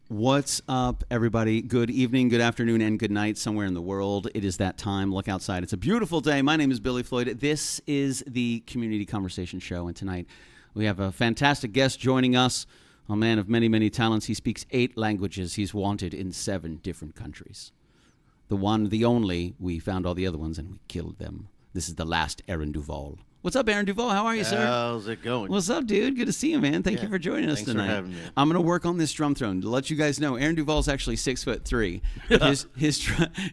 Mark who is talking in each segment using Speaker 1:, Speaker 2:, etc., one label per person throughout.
Speaker 1: What's up, everybody? Good evening, good afternoon, and good night somewhere in the world. It is that time. Look outside. It's a beautiful day. My name is Billy Floyd. This is the Community Conversation Show, and tonight we have a fantastic guest joining us, a man of many, many talents. He speaks 8 languages. He's wanted in 7 different countries. The one, the only, we found all the other ones, and we killed them. This is the last Aaron Duvall. What's up, Aaron Duvall? How are you, sir?
Speaker 2: How's it going?
Speaker 1: What's up, dude? Good to see you, man. Thank you for joining us tonight.
Speaker 2: Thanks for having me.
Speaker 1: I'm going to work on this drum throne. To let you guys know, Aaron Duvall's actually 6'3". But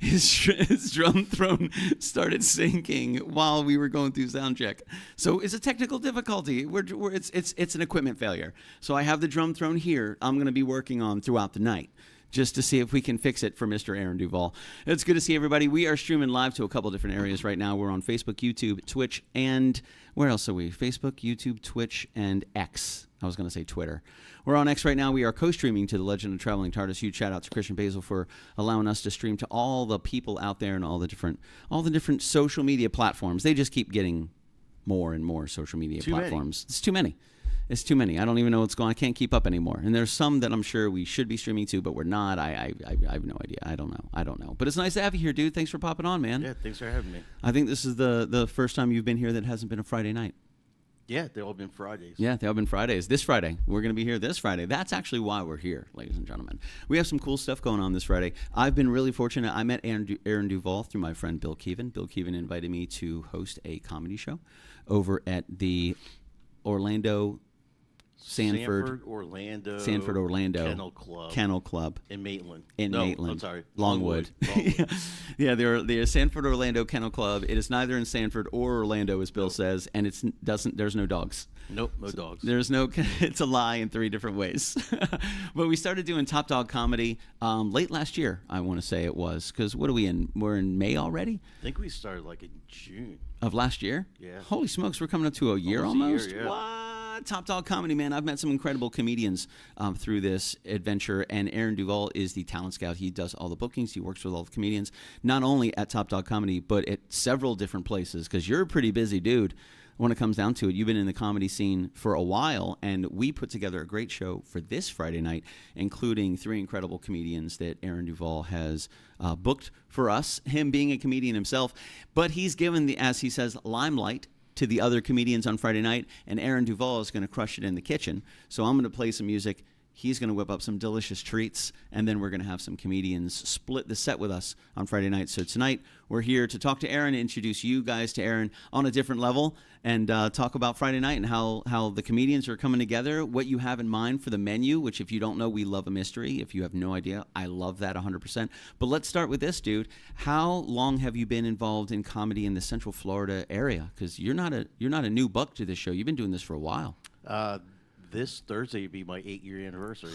Speaker 1: his drum throne started sinking while we were going through sound check. So it's a technical difficulty. It's an equipment failure. So I have the drum throne here. I'm going to be working on throughout the night, just to see if we can fix it for Mr. Aaron Duvall. It's good to see everybody. We are streaming live to a couple different areas right now. We're on Facebook, YouTube, Twitch, and where else are we? Facebook, YouTube, Twitch, and X. I was going to say Twitter. We're on X right now. We are co-streaming to the Legend of Traveling TARDIS. Huge shout out to Christian Basil for allowing us to stream to all the people out there and all the different social media platforms. They just keep getting more and more social media platforms. It's too many. It's too many. I don't even know what's going on. I can't keep up anymore. And there's some that I'm sure we should be streaming to, but we're not. I have no idea. I don't know. But it's nice to have you here, dude. Thanks for popping on, man.
Speaker 2: Yeah, thanks for having me.
Speaker 1: I think this is the first time you've been here that hasn't been a Friday night.
Speaker 2: Yeah, they've all been Fridays.
Speaker 1: Yeah, they've all been Fridays. This Friday. We're going to be here this Friday. That's actually why we're here, ladies and gentlemen. We have some cool stuff going on this Friday. I've been really fortunate. I met Aaron Duvall through my friend Bill Keevan. Bill Keevan invited me to host a comedy show over at the Sanford, Orlando Kennel Club
Speaker 2: in Maitland.
Speaker 1: Maitland.
Speaker 2: I'm sorry,
Speaker 1: Longwood. Yeah, they're Sanford Orlando Kennel Club. It is neither in Sanford or Orlando, as Bill says, and there's no dogs.
Speaker 2: Nope, no dogs.
Speaker 1: There's no. It's a lie in 3 different ways. But we started doing Top Dog comedy late last year. I want to say it was, because what are we in? We're in May already.
Speaker 2: I think we started like in June
Speaker 1: of last year.
Speaker 2: Yeah.
Speaker 1: Holy smokes, we're coming up to a year almost.
Speaker 2: A year, yeah.
Speaker 1: What? Top Dog comedy, man. I've met some incredible comedians through this adventure, and Aaron Duvall is the talent scout. He does all the bookings. He works with all the comedians, not only at Top Dog Comedy, but at several different places, because you're a pretty busy dude when it comes down to it. You've been in the comedy scene for a while, and we put together a great show for this Friday night, including 3 incredible comedians that Aaron Duvall has booked for us, him being a comedian himself. But he's given the, as he says, limelight to the other comedians on Friday night, and Aaron Duvall is going to crush it in the kitchen. So I'm going to play some music. He's going to whip up some delicious treats, and then we're going to have some comedians split the set with us on Friday night. So tonight, we're here to talk to Aaron, introduce you guys to Aaron on a different level, and talk about Friday night and how the comedians are coming together, what you have in mind for the menu, which if you don't know, we love a mystery. If you have no idea, I love that 100%. But let's start with this, dude. How long have you been involved in comedy in the Central Florida area? Because you're not a new buck to this show. You've been doing this for a while.
Speaker 2: This Thursday would be my 8-year anniversary.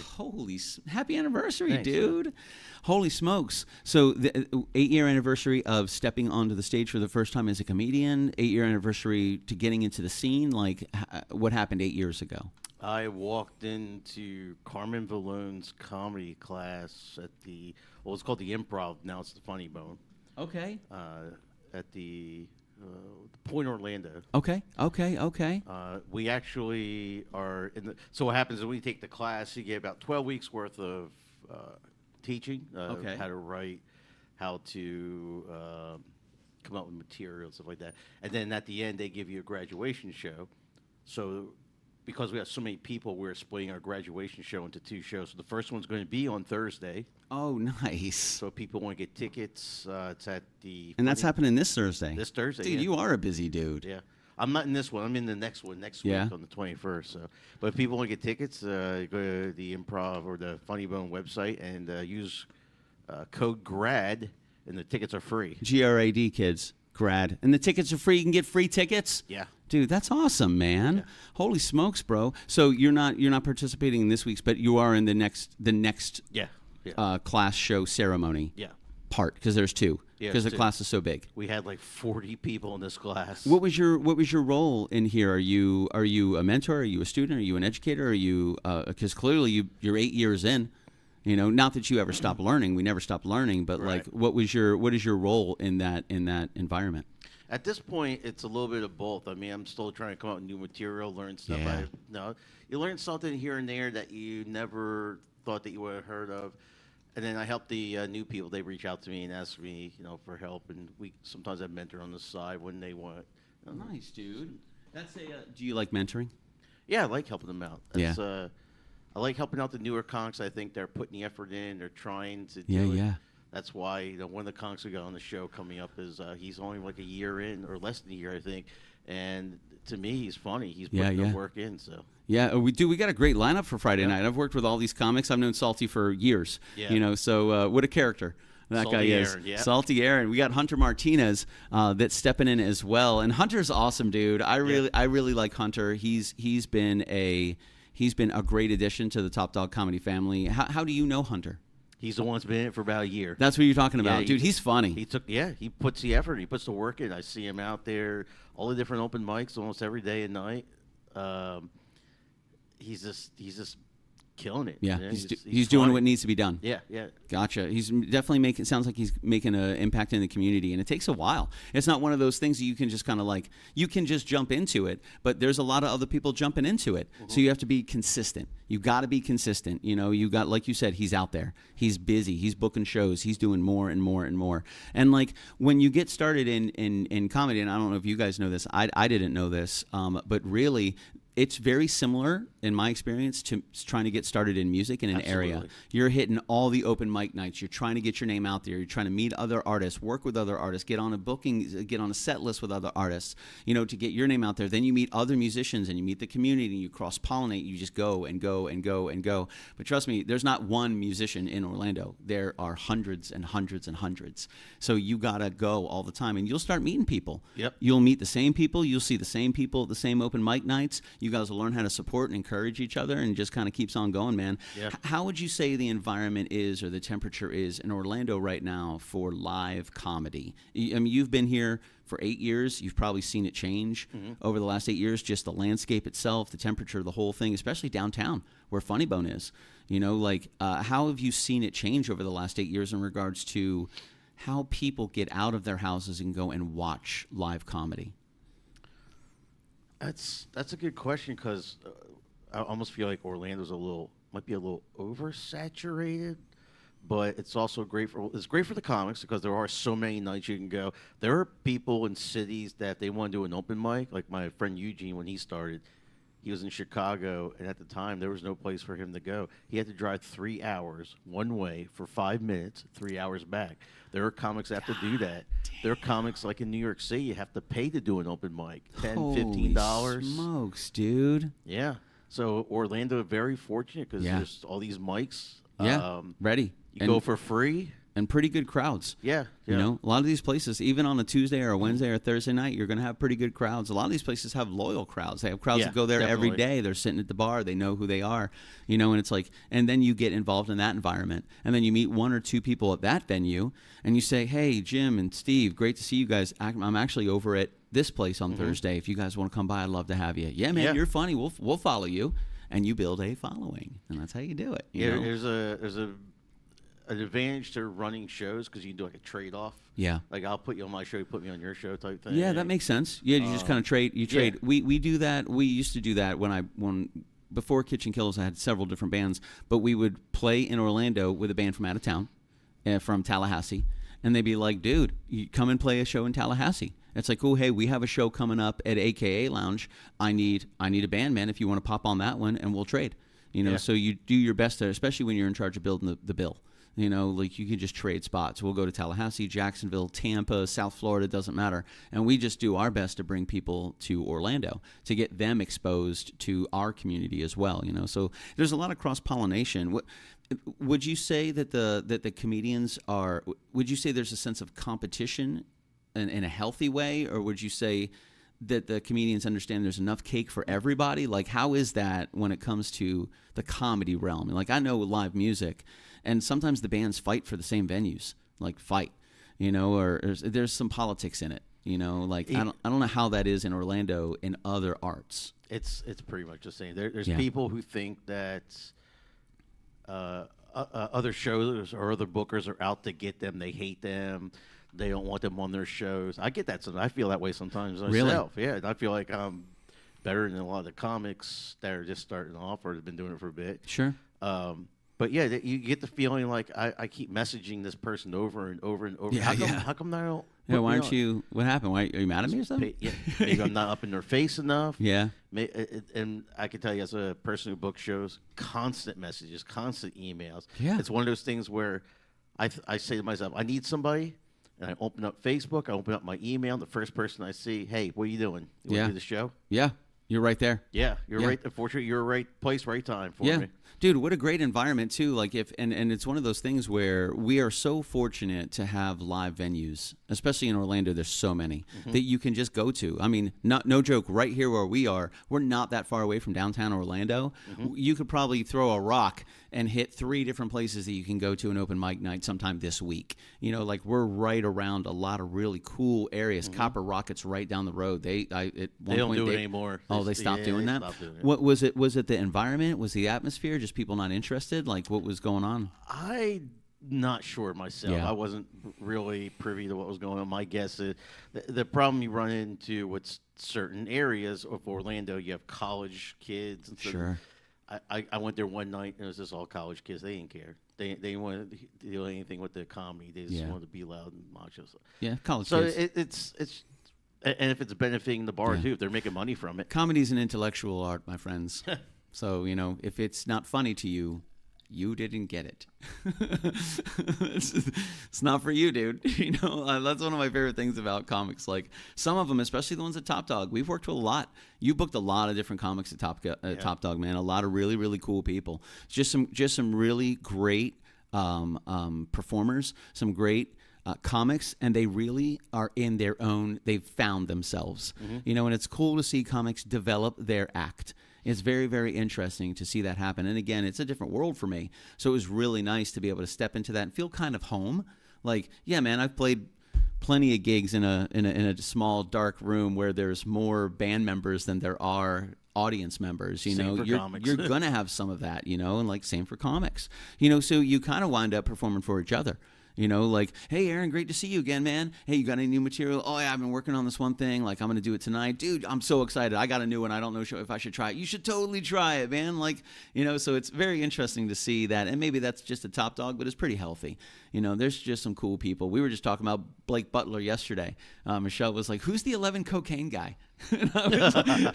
Speaker 1: Happy anniversary. Thanks, dude.
Speaker 2: Man.
Speaker 1: Holy smokes. So the 8-year anniversary of stepping onto the stage for the first time as a comedian, 8-year anniversary to getting into the scene. Like, what happened 8 years ago?
Speaker 2: I walked into Carmen Vallone's comedy class at it's called the Improv. Now it's the Funny Bone.
Speaker 1: Okay.
Speaker 2: At the Point Orlando.
Speaker 1: Okay.
Speaker 2: We actually are so what happens is when you take the class, you get about 12 weeks worth of teaching. How to write, how to come up with material, stuff like that. And then at the end, they give you a graduation show. So because we have so many people, we're splitting our graduation show into 2 shows. So the first one's going to be on Thursday.
Speaker 1: Oh, nice.
Speaker 2: So if people want to get tickets, it's at the...
Speaker 1: And that's happening this Thursday.
Speaker 2: This Thursday,
Speaker 1: dude, you are a busy dude.
Speaker 2: Yeah. I'm not in this one. I'm in the next one next week on the 21st. So, but if people want to get tickets, go to the Improv or the Funny Bone website and use code GRAD, and the tickets are free.
Speaker 1: GRAD, kids. GRAD. And the tickets are free. You can get free tickets?
Speaker 2: Yeah.
Speaker 1: Dude, that's awesome, man. Yeah. Holy smokes, bro. So you're not participating in this week's, but you are in the next class show ceremony part, because there's 2. Because the class is so big.
Speaker 2: We had like 40 people in this class.
Speaker 1: What was your role in here? Are you a mentor? Are you a student? Are you an educator? Are you because clearly you're 8 years in. You know, not that you ever stop learning. We never stop learning. But like, what is your role in that environment?
Speaker 2: At this point, it's a little bit of both. I mean, I'm still trying to come out with new material, learn stuff.
Speaker 1: Yeah.
Speaker 2: You learn something here and there that you never thought that you would have heard of. And then I help the new people. They reach out to me and ask me, for help. And we sometimes have mentor on the side when they want.
Speaker 1: Nice, dude. That's a. Do you like mentoring?
Speaker 2: Yeah, I like helping them out. I like helping out the newer comics. I think they're putting the effort in. They're trying to do it. That's why one of the comics we got on the show coming up is he's only like a year in, or less than a year, I think. And to me, he's funny. He's putting the work in. So
Speaker 1: we do. We got a great lineup for Friday night. I've worked with all these comics. I've known Salty for years. Yeah. So what a character that
Speaker 2: Salty
Speaker 1: guy is.
Speaker 2: Aaron, yeah.
Speaker 1: Salty Aaron. We got Hunter Martinez that's stepping in as well. And Hunter's awesome, dude. I really like Hunter. He's been a great addition to the Top Dog Comedy family. How do you know Hunter?
Speaker 2: He's the one that's been in it for about a year.
Speaker 1: That's what you're talking about. Dude, he's funny.
Speaker 2: He puts the effort. He puts the work in. I see him out there, all the different open mics almost every day and night. He's just killing it.
Speaker 1: Yeah, he's doing what needs to be done.
Speaker 2: Yeah.
Speaker 1: Gotcha. He's definitely sounds like he's making an impact in the community, and it takes a while. It's not one of those things that you can just kind of like, you can just jump into it, but there's a lot of other people jumping into it. So you have to be consistent. You got to be consistent. You got, like you said, he's out there. He's busy. He's booking shows. He's doing more and more and more. And like when you get started in comedy, and I don't know if you guys know this, I didn't know this, but really, it's very similar, in my experience, to trying to get started in music in an area. You're hitting all the open mic nights. You're trying to get your name out there. You're trying to meet other artists, work with other artists, get on a set list with other artists, to get your name out there. Then you meet other musicians and you meet the community and you cross-pollinate. You just go and go and go and go. But trust me, there's not one musician in Orlando. There are hundreds and hundreds and hundreds. So you got to go all the time and you'll start meeting people.
Speaker 2: Yep.
Speaker 1: You'll meet the same people. You'll see the same people at the same open mic nights. You guys will learn how to support and encourage each other, and just kind of keeps on going, man.
Speaker 2: Yeah.
Speaker 1: How would you say the environment is, or the temperature is, in Orlando right now for live comedy? I mean, you've been here for 8 years. You've probably seen it change over the last 8 years, just the landscape itself, the temperature, the whole thing, especially downtown where Funny Bone is. How have you seen it change over the last 8 years in regards to how people get out of their houses and go and watch live comedy?
Speaker 2: That's a good question, because I almost feel like Orlando's might be a little oversaturated, but it's also great for the comics, because there are so many nights you can go. There are people in cities that they want to do an open mic, like my friend Eugene. When he started, he was in Chicago, and at the time there was no place for him to go. He had to drive 3 hours one way for 5 minutes, 3 hours back. There are comics that have to do that. There are comics like in New York City, you have to pay to do an open mic, $10, $15.
Speaker 1: Holy smokes, dude.
Speaker 2: Yeah. So Orlando, very fortunate, because there's all these mics.
Speaker 1: Ready.
Speaker 2: You go for free.
Speaker 1: And pretty good crowds.
Speaker 2: Yeah.
Speaker 1: A lot of these places, even on a Tuesday or a Wednesday or a Thursday night, you're going to have pretty good crowds. A lot of these places have loyal crowds. They have crowds that go there every day. They're sitting at the bar. They know who they are, and it's like, and then you get involved in that environment. And then you meet one or two people at that venue and you say, hey, Jim and Steve, great to see you guys. I'm actually over at this place on Thursday. If you guys want to come by, I'd love to have you. Yeah, man, you're funny. We'll follow you. And you build a following. And that's how you do it. You know?
Speaker 2: There's an advantage to running shows, because you can do like a trade-off.
Speaker 1: Yeah.
Speaker 2: Like, I'll put you on my show, you put me on your show type thing.
Speaker 1: Yeah, that makes sense. Yeah, you just kind of trade. You trade. Yeah. We do that. We used to do that when before KitchenKillaz, I had several different bands, but we would play in Orlando with a band from out of town, from Tallahassee, and they'd be like, dude, you come and play a show in Tallahassee. It's like, oh, hey, we have a show coming up at AKA Lounge. I need a band, man, if you want to pop on that one, and we'll trade. So you do your best to, especially when you're in charge of building the bill. Like, you can just trade spots. We'll go to Tallahassee, Jacksonville, Tampa, South Florida, doesn't matter. And we just do our best to bring people to Orlando to get them exposed to our community as well. So there's a lot of cross-pollination. Would you say that the comedians are, would you say there's a sense of competition in a healthy way, or would you say that the comedians understand there's enough cake for everybody? Like, how is that when it comes to the comedy realm? Like, I know live music, and sometimes the bands fight for the same venues, or there's some politics in it, like, I don't know how that is in Orlando in other arts.
Speaker 2: It's pretty much the same. There's people who think that other shows or other bookers are out to get them. They hate them. They don't want them on their shows. I get that. I feel that way sometimes myself. Really? Yeah, and I feel like I'm better than a lot of the comics that are just starting off or have been doing it for a bit.
Speaker 1: Sure.
Speaker 2: But yeah, you get the feeling like I keep messaging this person over and over and over.
Speaker 1: Yeah,
Speaker 2: How come I don't?
Speaker 1: Yeah, why aren't you? What happened? Why are you mad at me or something?
Speaker 2: Maybe I'm not up in their face enough.
Speaker 1: Yeah.
Speaker 2: And I can tell you, as a person who books shows, constant messages, constant emails.
Speaker 1: Yeah.
Speaker 2: It's one of those things where I say to myself, I need somebody, and I open up Facebook, I open up my email, the first person I see, hey, what are you doing? You want to do the show?
Speaker 1: Yeah. You're right there.
Speaker 2: Yeah, you're right. Unfortunately, you're right place, right time for me.
Speaker 1: Dude, what a great environment too. Like and it's one of those things where we are so fortunate to have live venues, especially in Orlando. There's so many that you can just go to. I mean, no joke. Right here where we are, we're not that far away from downtown Orlando. You could probably throw a rock and hit 3 different places that you can go to an open mic night sometime this week. You know, like we're right around a lot of really cool areas. Copper Rocket's right down the road. They
Speaker 2: don't do it anymore.
Speaker 1: Oh, they stopped doing that?
Speaker 2: Stopped doing it.
Speaker 1: What was it? Was it the environment? Was the atmosphere? Just people not interested? Like, what was going on?
Speaker 2: I'm not sure myself. I wasn't really privy to what was going on. My guess is the problem you run into with certain areas of Orlando, you have college kids. And so
Speaker 1: Sure.
Speaker 2: I went there one night, and it was just all college kids. They didn't care. They didn't want to do anything with the comedy. They just wanted to be loud and macho.
Speaker 1: Yeah, college
Speaker 2: so
Speaker 1: kids.
Speaker 2: it's and if it's benefiting the bar too, if they're making money from it.
Speaker 1: Comedy's an intellectual art, my friends. So, you know, if it's not funny to you, you didn't get it. It's not for you, dude. You know, that's one of my favorite things about comics. Like some of them, especially the ones at Top Dog, we've worked with a lot. You booked a lot of different comics at Top Dog, man. A lot of really, really cool people. Just some really great performers, some great comics, and they really are in their own. They've found themselves, you know, and it's cool to see comics develop their act. It's very, very interesting to see that happen. And again, it's a different world for me. So it was really nice to be able to step into that and feel kind of home. Like, yeah, man, I've played plenty of gigs in a small dark room where there's more band members than there are audience members. You know, you're gonna have some of that, you know, and like same for comics. You know, so you kind of wind up performing for each other. You know, like, hey, Aaron, great to see you again, man. Hey, you got any new material? Oh, yeah, I've been working on this one thing. Like, I'm going to do it tonight. Dude, I'm so excited. I got a new one. I don't know if I should try it. You should totally try it, man. Like, you know, so it's very interesting to see that. And maybe that's just a Top Dog, but it's pretty healthy. You know, there's just some cool people. We were just talking about Blake Butler yesterday. Michelle was like, who's the 11 cocaine guy? And I was like,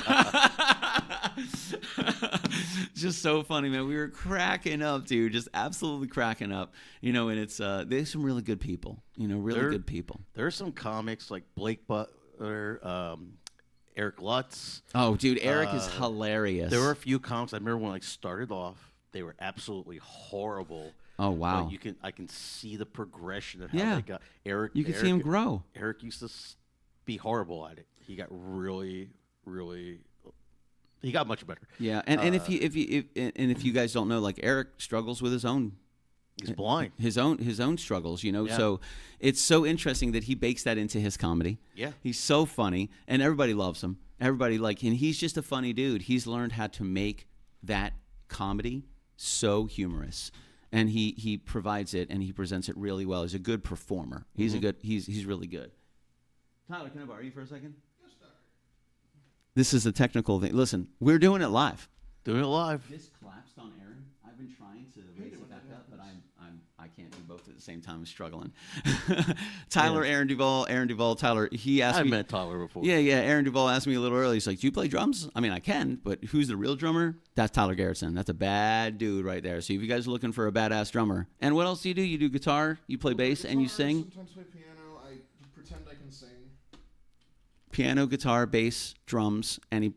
Speaker 1: just so funny, man. We were cracking up, dude. Just absolutely cracking up. You know, and it's there's some really good people. You know, good people.
Speaker 2: There are some comics like Blake Butler, Eric Lutz.
Speaker 1: Oh, dude, Eric is hilarious.
Speaker 2: There were a few comics I remember when I started off. They were absolutely horrible.
Speaker 1: Oh wow!
Speaker 2: But I can see the progression of how they got Eric.
Speaker 1: You can see him grow.
Speaker 2: Eric used to be horrible at it. He got really, really. He got much better.
Speaker 1: Yeah, and if you guys don't know, like Eric struggles with his own.
Speaker 2: He's blind.
Speaker 1: His own struggles, you know. Yeah. So it's so interesting that he bakes that into his comedy.
Speaker 2: Yeah,
Speaker 1: he's so funny, and everybody loves him. Everybody and he's just a funny dude. He's learned how to make that comedy so humorous, and he provides it and he presents it really well. He's a good performer. He's he's really good. Tyler, can I borrow you for a second? Yes, sir. This is a technical thing. Listen, we're doing it live.
Speaker 2: Doing it live.
Speaker 1: This collapsed on Aaron. I've been trying to raise it back up, but I can't do both at the same time. I'm struggling. Tyler, yeah. Aaron Duvall, Tyler. He asked me.
Speaker 2: I met Tyler before.
Speaker 1: Yeah. Aaron Duvall asked me a little early. He's like, "Do you play drums?" I mean, I can, but who's the real drummer? That's Tyler Garrison. That's a bad dude right there. So if you guys are looking for a badass drummer, and what else do? You do guitar, you play bass, and you sing.
Speaker 3: Sometimes play piano. I pretend I can sing.
Speaker 1: Piano, guitar, bass, drums, and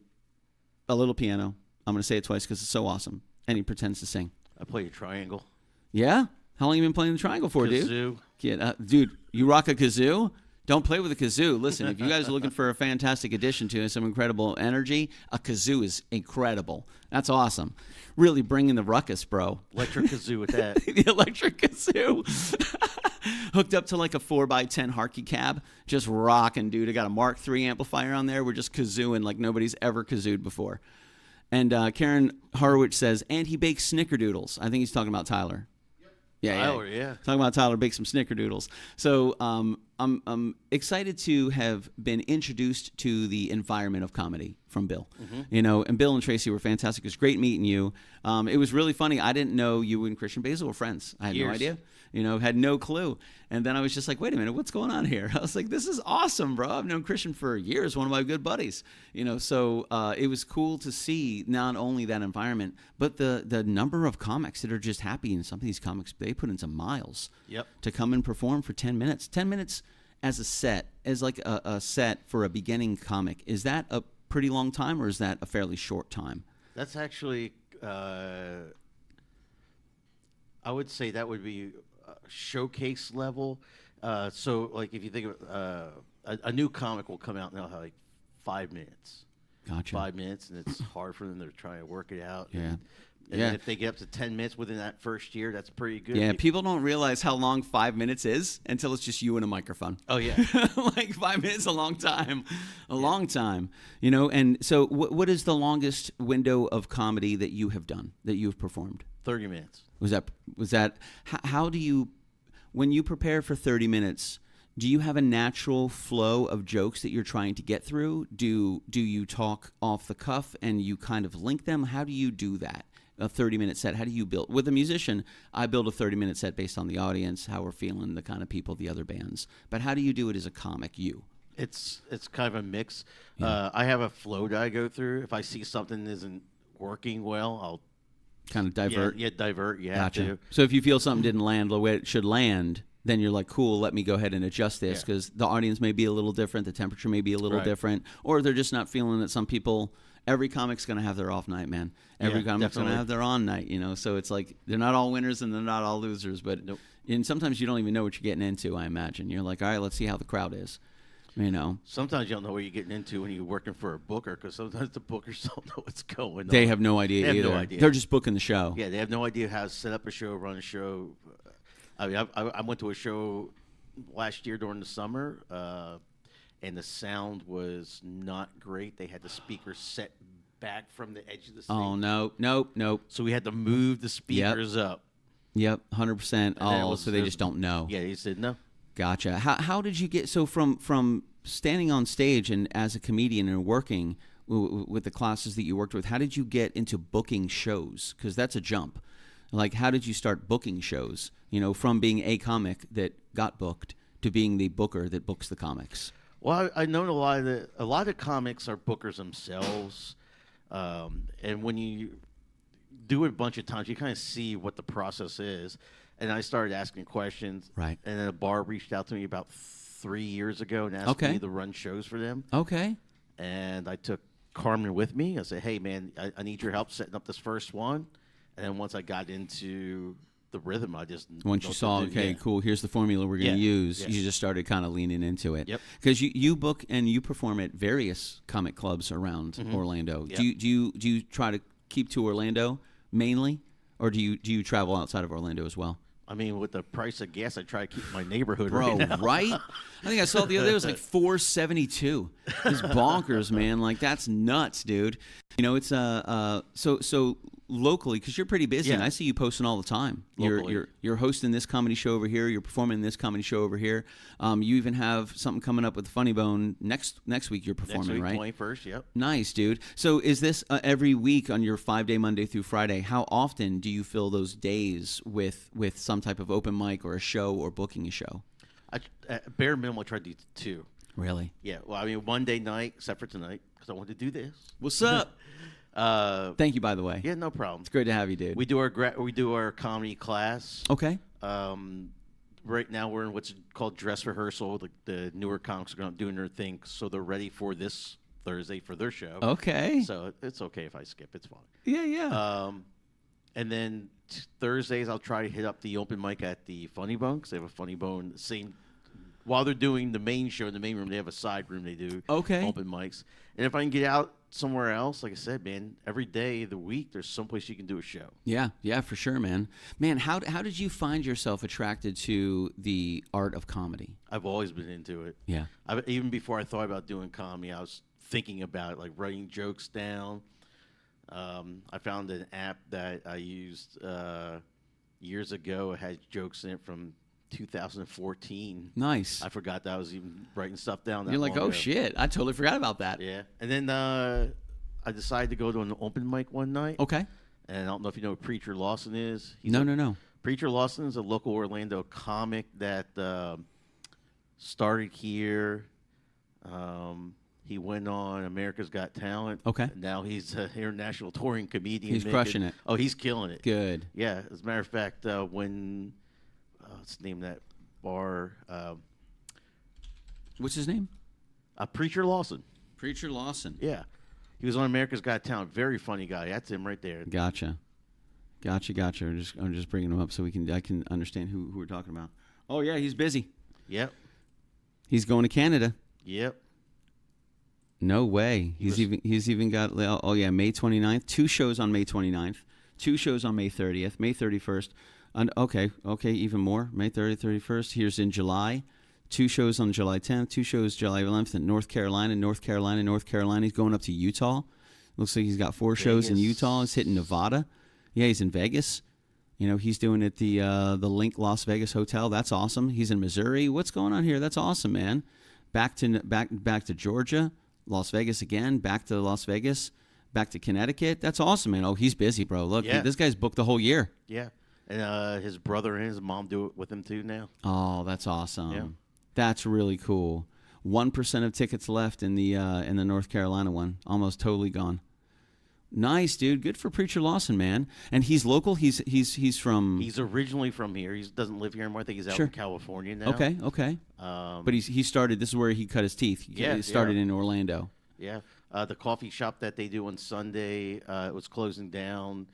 Speaker 1: a little piano. I'm going to say it twice because it's so awesome. And he pretends to sing.
Speaker 2: I play a triangle.
Speaker 1: Yeah? How long you been playing the triangle for,
Speaker 2: kazoo.
Speaker 1: Dude? Dude, you rock a kazoo? Don't play with a kazoo. Listen, if you guys are looking for a fantastic addition to some incredible energy, a kazoo is incredible. That's awesome. Really bringing the ruckus, bro.
Speaker 2: Electric kazoo with that.
Speaker 1: The electric kazoo. Hooked up to like a 4x10 Harkey cab. Just rocking, dude. I got a Mark III amplifier on there. We're just kazooing like nobody's ever kazooed before. And Karen Horowitz says, and he bakes snickerdoodles. I think he's talking about Tyler.
Speaker 2: Yep. Yeah.
Speaker 1: Talking about Tyler bakes some snickerdoodles. So I'm excited to have been introduced to the environment of comedy from Bill. You know, and Bill and Tracy were fantastic. It was great meeting you. It was really funny. I didn't know you and Christian Basil were friends. I had no idea. You know, had no clue. And then I was just like, wait a minute, what's going on here? I was like, this is awesome, bro. I've known Christian for years, one of my good buddies. You know, so it was cool to see not only that environment, but the number of comics that are just happy. And some of these comics, they put in some miles to come and perform for 10 minutes. 10 minutes as a set, as like a set for a beginning comic. Is that a pretty long time, or is that a fairly short time?
Speaker 2: That's actually, I would say that would be showcase level. So like if you think of a new comic will come out now like 5 minutes.
Speaker 1: Gotcha.
Speaker 2: 5 minutes, and it's hard for them. They're trying to work it out.
Speaker 1: Yeah.
Speaker 2: And if they get up to 10 minutes within that first year, that's pretty good.
Speaker 1: Yeah, people don't realize how long 5 minutes is until it's just you and a microphone.
Speaker 2: Oh, yeah.
Speaker 1: Like 5 minutes, a long time. Long time. You know, and so what is the longest window of comedy that you have done, that you've performed?
Speaker 2: 30 minutes.
Speaker 1: Was that how do you, when you prepare for 30 minutes, do you have a natural flow of jokes that you're trying to get through? Do you talk off the cuff and you kind of link them? How do you do that? A 30-minute set, how do you build? With a musician, I build a 30-minute set based on the audience, how we're feeling, the kind of people, the other bands. But how do you do it as a comic, you?
Speaker 2: It's kind of a mix.
Speaker 1: Yeah.
Speaker 2: I have a flow that I go through. If I see something isn't working well, I'll
Speaker 1: kind of divert.
Speaker 2: Yeah, divert. You have
Speaker 1: Gotcha.
Speaker 2: to.
Speaker 1: So if you feel something didn't land the way it should land, then you're like, cool, let me go ahead and adjust this, because the audience may be a little different, the temperature may be a little different, or they're just not feeling it. Some people, every comic's going to have their off night, man. Every comic's going to have their on night, you know. So it's like they're not all winners and they're not all losers, but and sometimes you don't even know what you're getting into, I imagine. You're like, all right, let's see how the crowd is. You know,
Speaker 2: sometimes you don't know what you're getting into when you're working for a booker, because sometimes the bookers don't know what's going on.
Speaker 1: They have no idea either. No idea. They're just booking the show.
Speaker 2: Yeah, they have no idea how to set up a show, run a show. I mean, I went to a show last year during the summer, and the sound was not great. They had the speakers set back from the edge of the stage.
Speaker 1: Oh, nope.
Speaker 2: So we had to move the speakers up.
Speaker 1: Yep, 100%. Oh, so they just don't know.
Speaker 2: Yeah, they said no.
Speaker 1: Gotcha. How did you get, so from standing on stage and as a comedian and working with the classes that you worked with, how did you get into booking shows? Because that's a jump. Like, how did you start booking shows, you know, from being a comic that got booked to being the booker that books the comics?
Speaker 2: Well, I know a lot of comics are bookers themselves, and when you do it a bunch of times, you kind of see what the process is. And I started asking questions.
Speaker 1: Right.
Speaker 2: And then a bar reached out to me about 3 years ago and asked me to run shows for them.
Speaker 1: Okay.
Speaker 2: And I took Carmen with me. I said, hey, man, I need your help setting up this first one. And then once I got into the rhythm, I just...
Speaker 1: Once you saw, cool, here's the formula we're going to use, you just started kind of leaning into it.
Speaker 2: Yep.
Speaker 1: Because you book and you perform at various comic clubs around Orlando. Yep. Do you try to keep to Orlando mainly, or do you travel outside of Orlando as well?
Speaker 2: I mean, with the price of gas, I try to keep my neighborhood
Speaker 1: right now. Right? I think I saw it the other day. It was like $472. It's bonkers, man. Like, that's nuts, dude. You know, it's so locally, because you're pretty busy, and I see you posting all the time. You're hosting this comedy show over here. You're performing this comedy show over here. You even have something coming up with Funny Bone next week. You're performing,
Speaker 2: next week,
Speaker 1: right?
Speaker 2: 21st. Yep.
Speaker 1: Nice, dude. So is this every week on your 5-day Monday through Friday? How often do you fill those days with some type of open mic or a show or booking a show?
Speaker 2: Bare minimum, I try to do 2.
Speaker 1: Really?
Speaker 2: Yeah. Well, I mean, one day night, except for tonight, because I wanted to do this.
Speaker 1: What's up? Thank you, by the way.
Speaker 2: Yeah, no problem.
Speaker 1: It's great to have you, dude.
Speaker 2: We do our comedy class.
Speaker 1: Okay.
Speaker 2: Right now we're in what's called dress rehearsal. The newer comics are doing their thing, so they're ready for this Thursday for their show.
Speaker 1: Okay.
Speaker 2: So it's okay if I skip. It's fine.
Speaker 1: Yeah.
Speaker 2: And then Thursdays I'll try to hit up the open mic at the Funny Bone, because they have a Funny Bone while they're doing the main show in the main room. They have a side room they do open mics. And if I can get out somewhere else, like I said, man, every day of the week there's someplace you can do a show.
Speaker 1: Yeah, for sure, man. Man, how did you find yourself attracted to the art of comedy?
Speaker 2: I've always been into it.
Speaker 1: Yeah.
Speaker 2: Even before I thought about doing comedy, I was thinking about it, like writing jokes down. I found an app that I used years ago. It had jokes in it from 2014.
Speaker 1: Nice.
Speaker 2: I forgot that I was even writing stuff down.
Speaker 1: You're like, oh, shit. I totally forgot about that.
Speaker 2: Yeah. And then I decided to go to an open mic one night.
Speaker 1: Okay.
Speaker 2: And I don't know if you know who Preacher Lawson is.
Speaker 1: No.
Speaker 2: Preacher Lawson is a local Orlando comic that started here. He went on America's Got Talent.
Speaker 1: Okay.
Speaker 2: Now he's an international touring comedian.
Speaker 1: He's crushing it.
Speaker 2: Oh, he's killing it.
Speaker 1: Good.
Speaker 2: Yeah. As a matter of fact, when let's name that bar.
Speaker 1: What's his name?
Speaker 2: Preacher Lawson.
Speaker 1: Preacher Lawson.
Speaker 2: Yeah. He was on America's Got Talent. Very funny guy. That's him right there.
Speaker 1: Gotcha. I'm just bringing him up so I can understand who we're talking about. Oh yeah, he's busy.
Speaker 2: Yep.
Speaker 1: He's going to Canada.
Speaker 2: Yep.
Speaker 1: No way. He's even got May 29th. 2 shows on May 29th. 2 shows on May 30th. May 31st. And okay, even more. May 30th, 31st. Here's in July. 2 shows on July 10th. 2 shows July 11th in North Carolina. He's going up to Utah. Looks like he's got 4 shows in Utah. He's hitting Nevada. Yeah, he's in Vegas. He's doing it at the Link Las Vegas Hotel. That's awesome. He's in Missouri. What's going on here? That's awesome, man. Back to Georgia, Las Vegas again. Back to Las Vegas, back to Connecticut. That's awesome, man. Oh, he's busy, bro. Look, this guy's booked the whole year.
Speaker 2: Yeah, and his brother and his mom do it with him too now.
Speaker 1: Oh, that's awesome.
Speaker 2: Yeah.
Speaker 1: That's really cool. 1% of tickets left in the North Carolina one. Almost totally gone. Nice, dude. Good for Preacher Lawson, man. And he's local. He's from.
Speaker 2: He's originally from here. He doesn't live here anymore. I think he's out in California now.
Speaker 1: Okay. But he started. This is where he cut his teeth. He started in Orlando.
Speaker 2: Yeah. The coffee shop that they do on Sunday, it was closing down.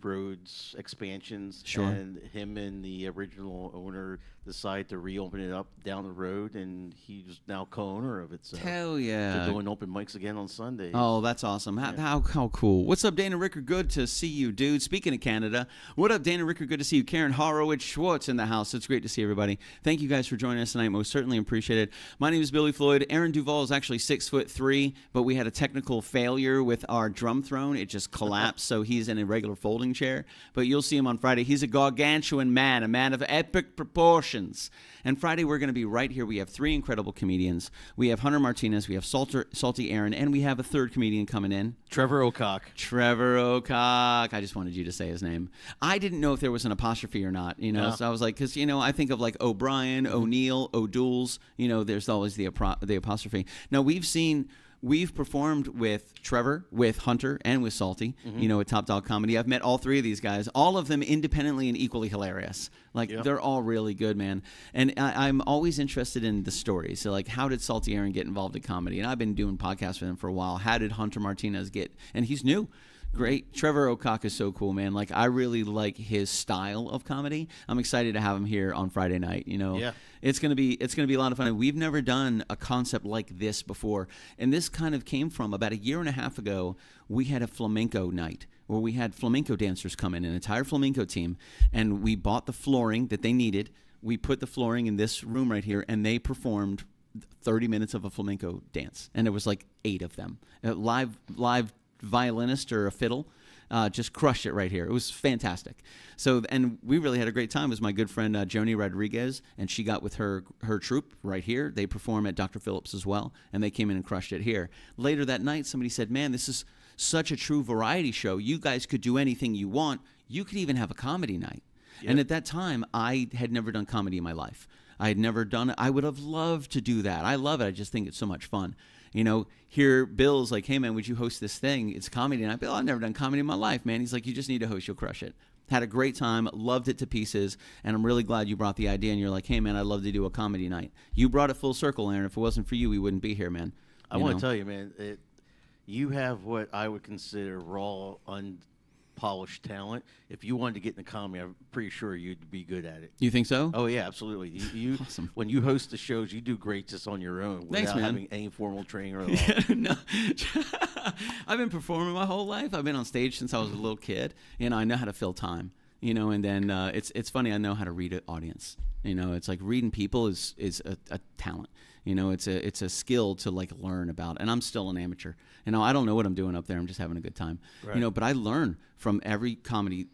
Speaker 2: Roads expansions.
Speaker 1: Sure.
Speaker 2: And him and the original owner decided to reopen it up down the road, and he's now co-owner of it. So
Speaker 1: hell yeah.
Speaker 2: They're doing open mics again on Sunday.
Speaker 1: Oh, that's awesome. How cool. What's up, Dana Ricker? Good to see you, dude. Speaking of Canada, what up, Dana Ricker? Good to see you. Karen Horowitz Schwartz in the house. It's great to see everybody. Thank you guys for joining us tonight. Most certainly appreciate it. My name is Billy Floyd. Aaron Duvall is actually 6'3", but we had a technical failure with our drum throne. It just collapsed, so he's in a regular folding chair. But you'll see him on Friday. He's a gargantuan man, a man of epic proportions. And Friday, we're going to be right here. We have 3 incredible comedians. We have Hunter Martinez, we have Salty Aaron, and we have a 3rd comedian coming in.
Speaker 2: Trevor Ocock.
Speaker 1: I just wanted you to say his name. I didn't know if there was an apostrophe or not, So I was like, because, I think of like O'Brien, O'Neill, O'Douls, there's always the apostrophe. Now, we've performed with Trevor, with Hunter, and with Salty, at Top Dog Comedy. I've met all 3 of these guys, all of them independently and equally hilarious. They're all really good, man. And I'm always interested in the stories. So, how did Salty Aaron get involved in comedy? And I've been doing podcasts with him for a while. How did Hunter Martinez get? And he's new. Great. Trevor Ocock is so cool, man. I really like his style of comedy. I'm excited to have him here on Friday night.
Speaker 2: Yeah.
Speaker 1: It's gonna be a lot of fun. We've never done a concept like this before, and this kind of came from about a year and a half ago. We had a flamenco night where we had flamenco dancers come in, an entire flamenco team, and we bought the flooring that they needed. We put the flooring in this room right here, and they performed 30 minutes of a flamenco dance, and there was 8 of them. Live violinist or a fiddle just crushed it right here. It was fantastic. So, and we really had a great time. It was my good friend Joni Rodriguez, and she got with her troupe right here. They perform at Dr. Phillips as well, and they came in and crushed it here. Later that night, somebody said, man, this is such a true variety show. You guys could do anything you want. You could even have a comedy night. Yep. And at that time, I had never done comedy in my life. I had never done it. I would have loved to do that. I love it. I just think it's so much fun. Here Bill's like, hey, man, would you host this thing? It's comedy. And Bill, I've never done comedy in my life, man. He's like, you just need to host. You'll crush it. Had a great time. Loved it to pieces. And I'm really glad you brought the idea. And you're like, hey, man, I'd love to do a comedy night. You brought it full circle, Aaron. If it wasn't for you, we wouldn't be here, man.
Speaker 2: I want to tell you, man, you have what I would consider raw, unpolished talent. If you wanted to get into comedy, I'm pretty sure you'd be good at it.
Speaker 1: You think so?
Speaker 2: Oh yeah, absolutely. You
Speaker 1: awesome.
Speaker 2: When you host the shows, you do great just on your own without having any formal training or
Speaker 1: no. I've been performing my whole life. I've been on stage since I was a little kid. I know how to fill time. And then it's funny. I know how to read an audience. It's like reading people is a talent. It's a skill to learn about. And I'm still an amateur. I don't know what I'm doing up there. I'm just having a good time. Right. But I learn from every comedy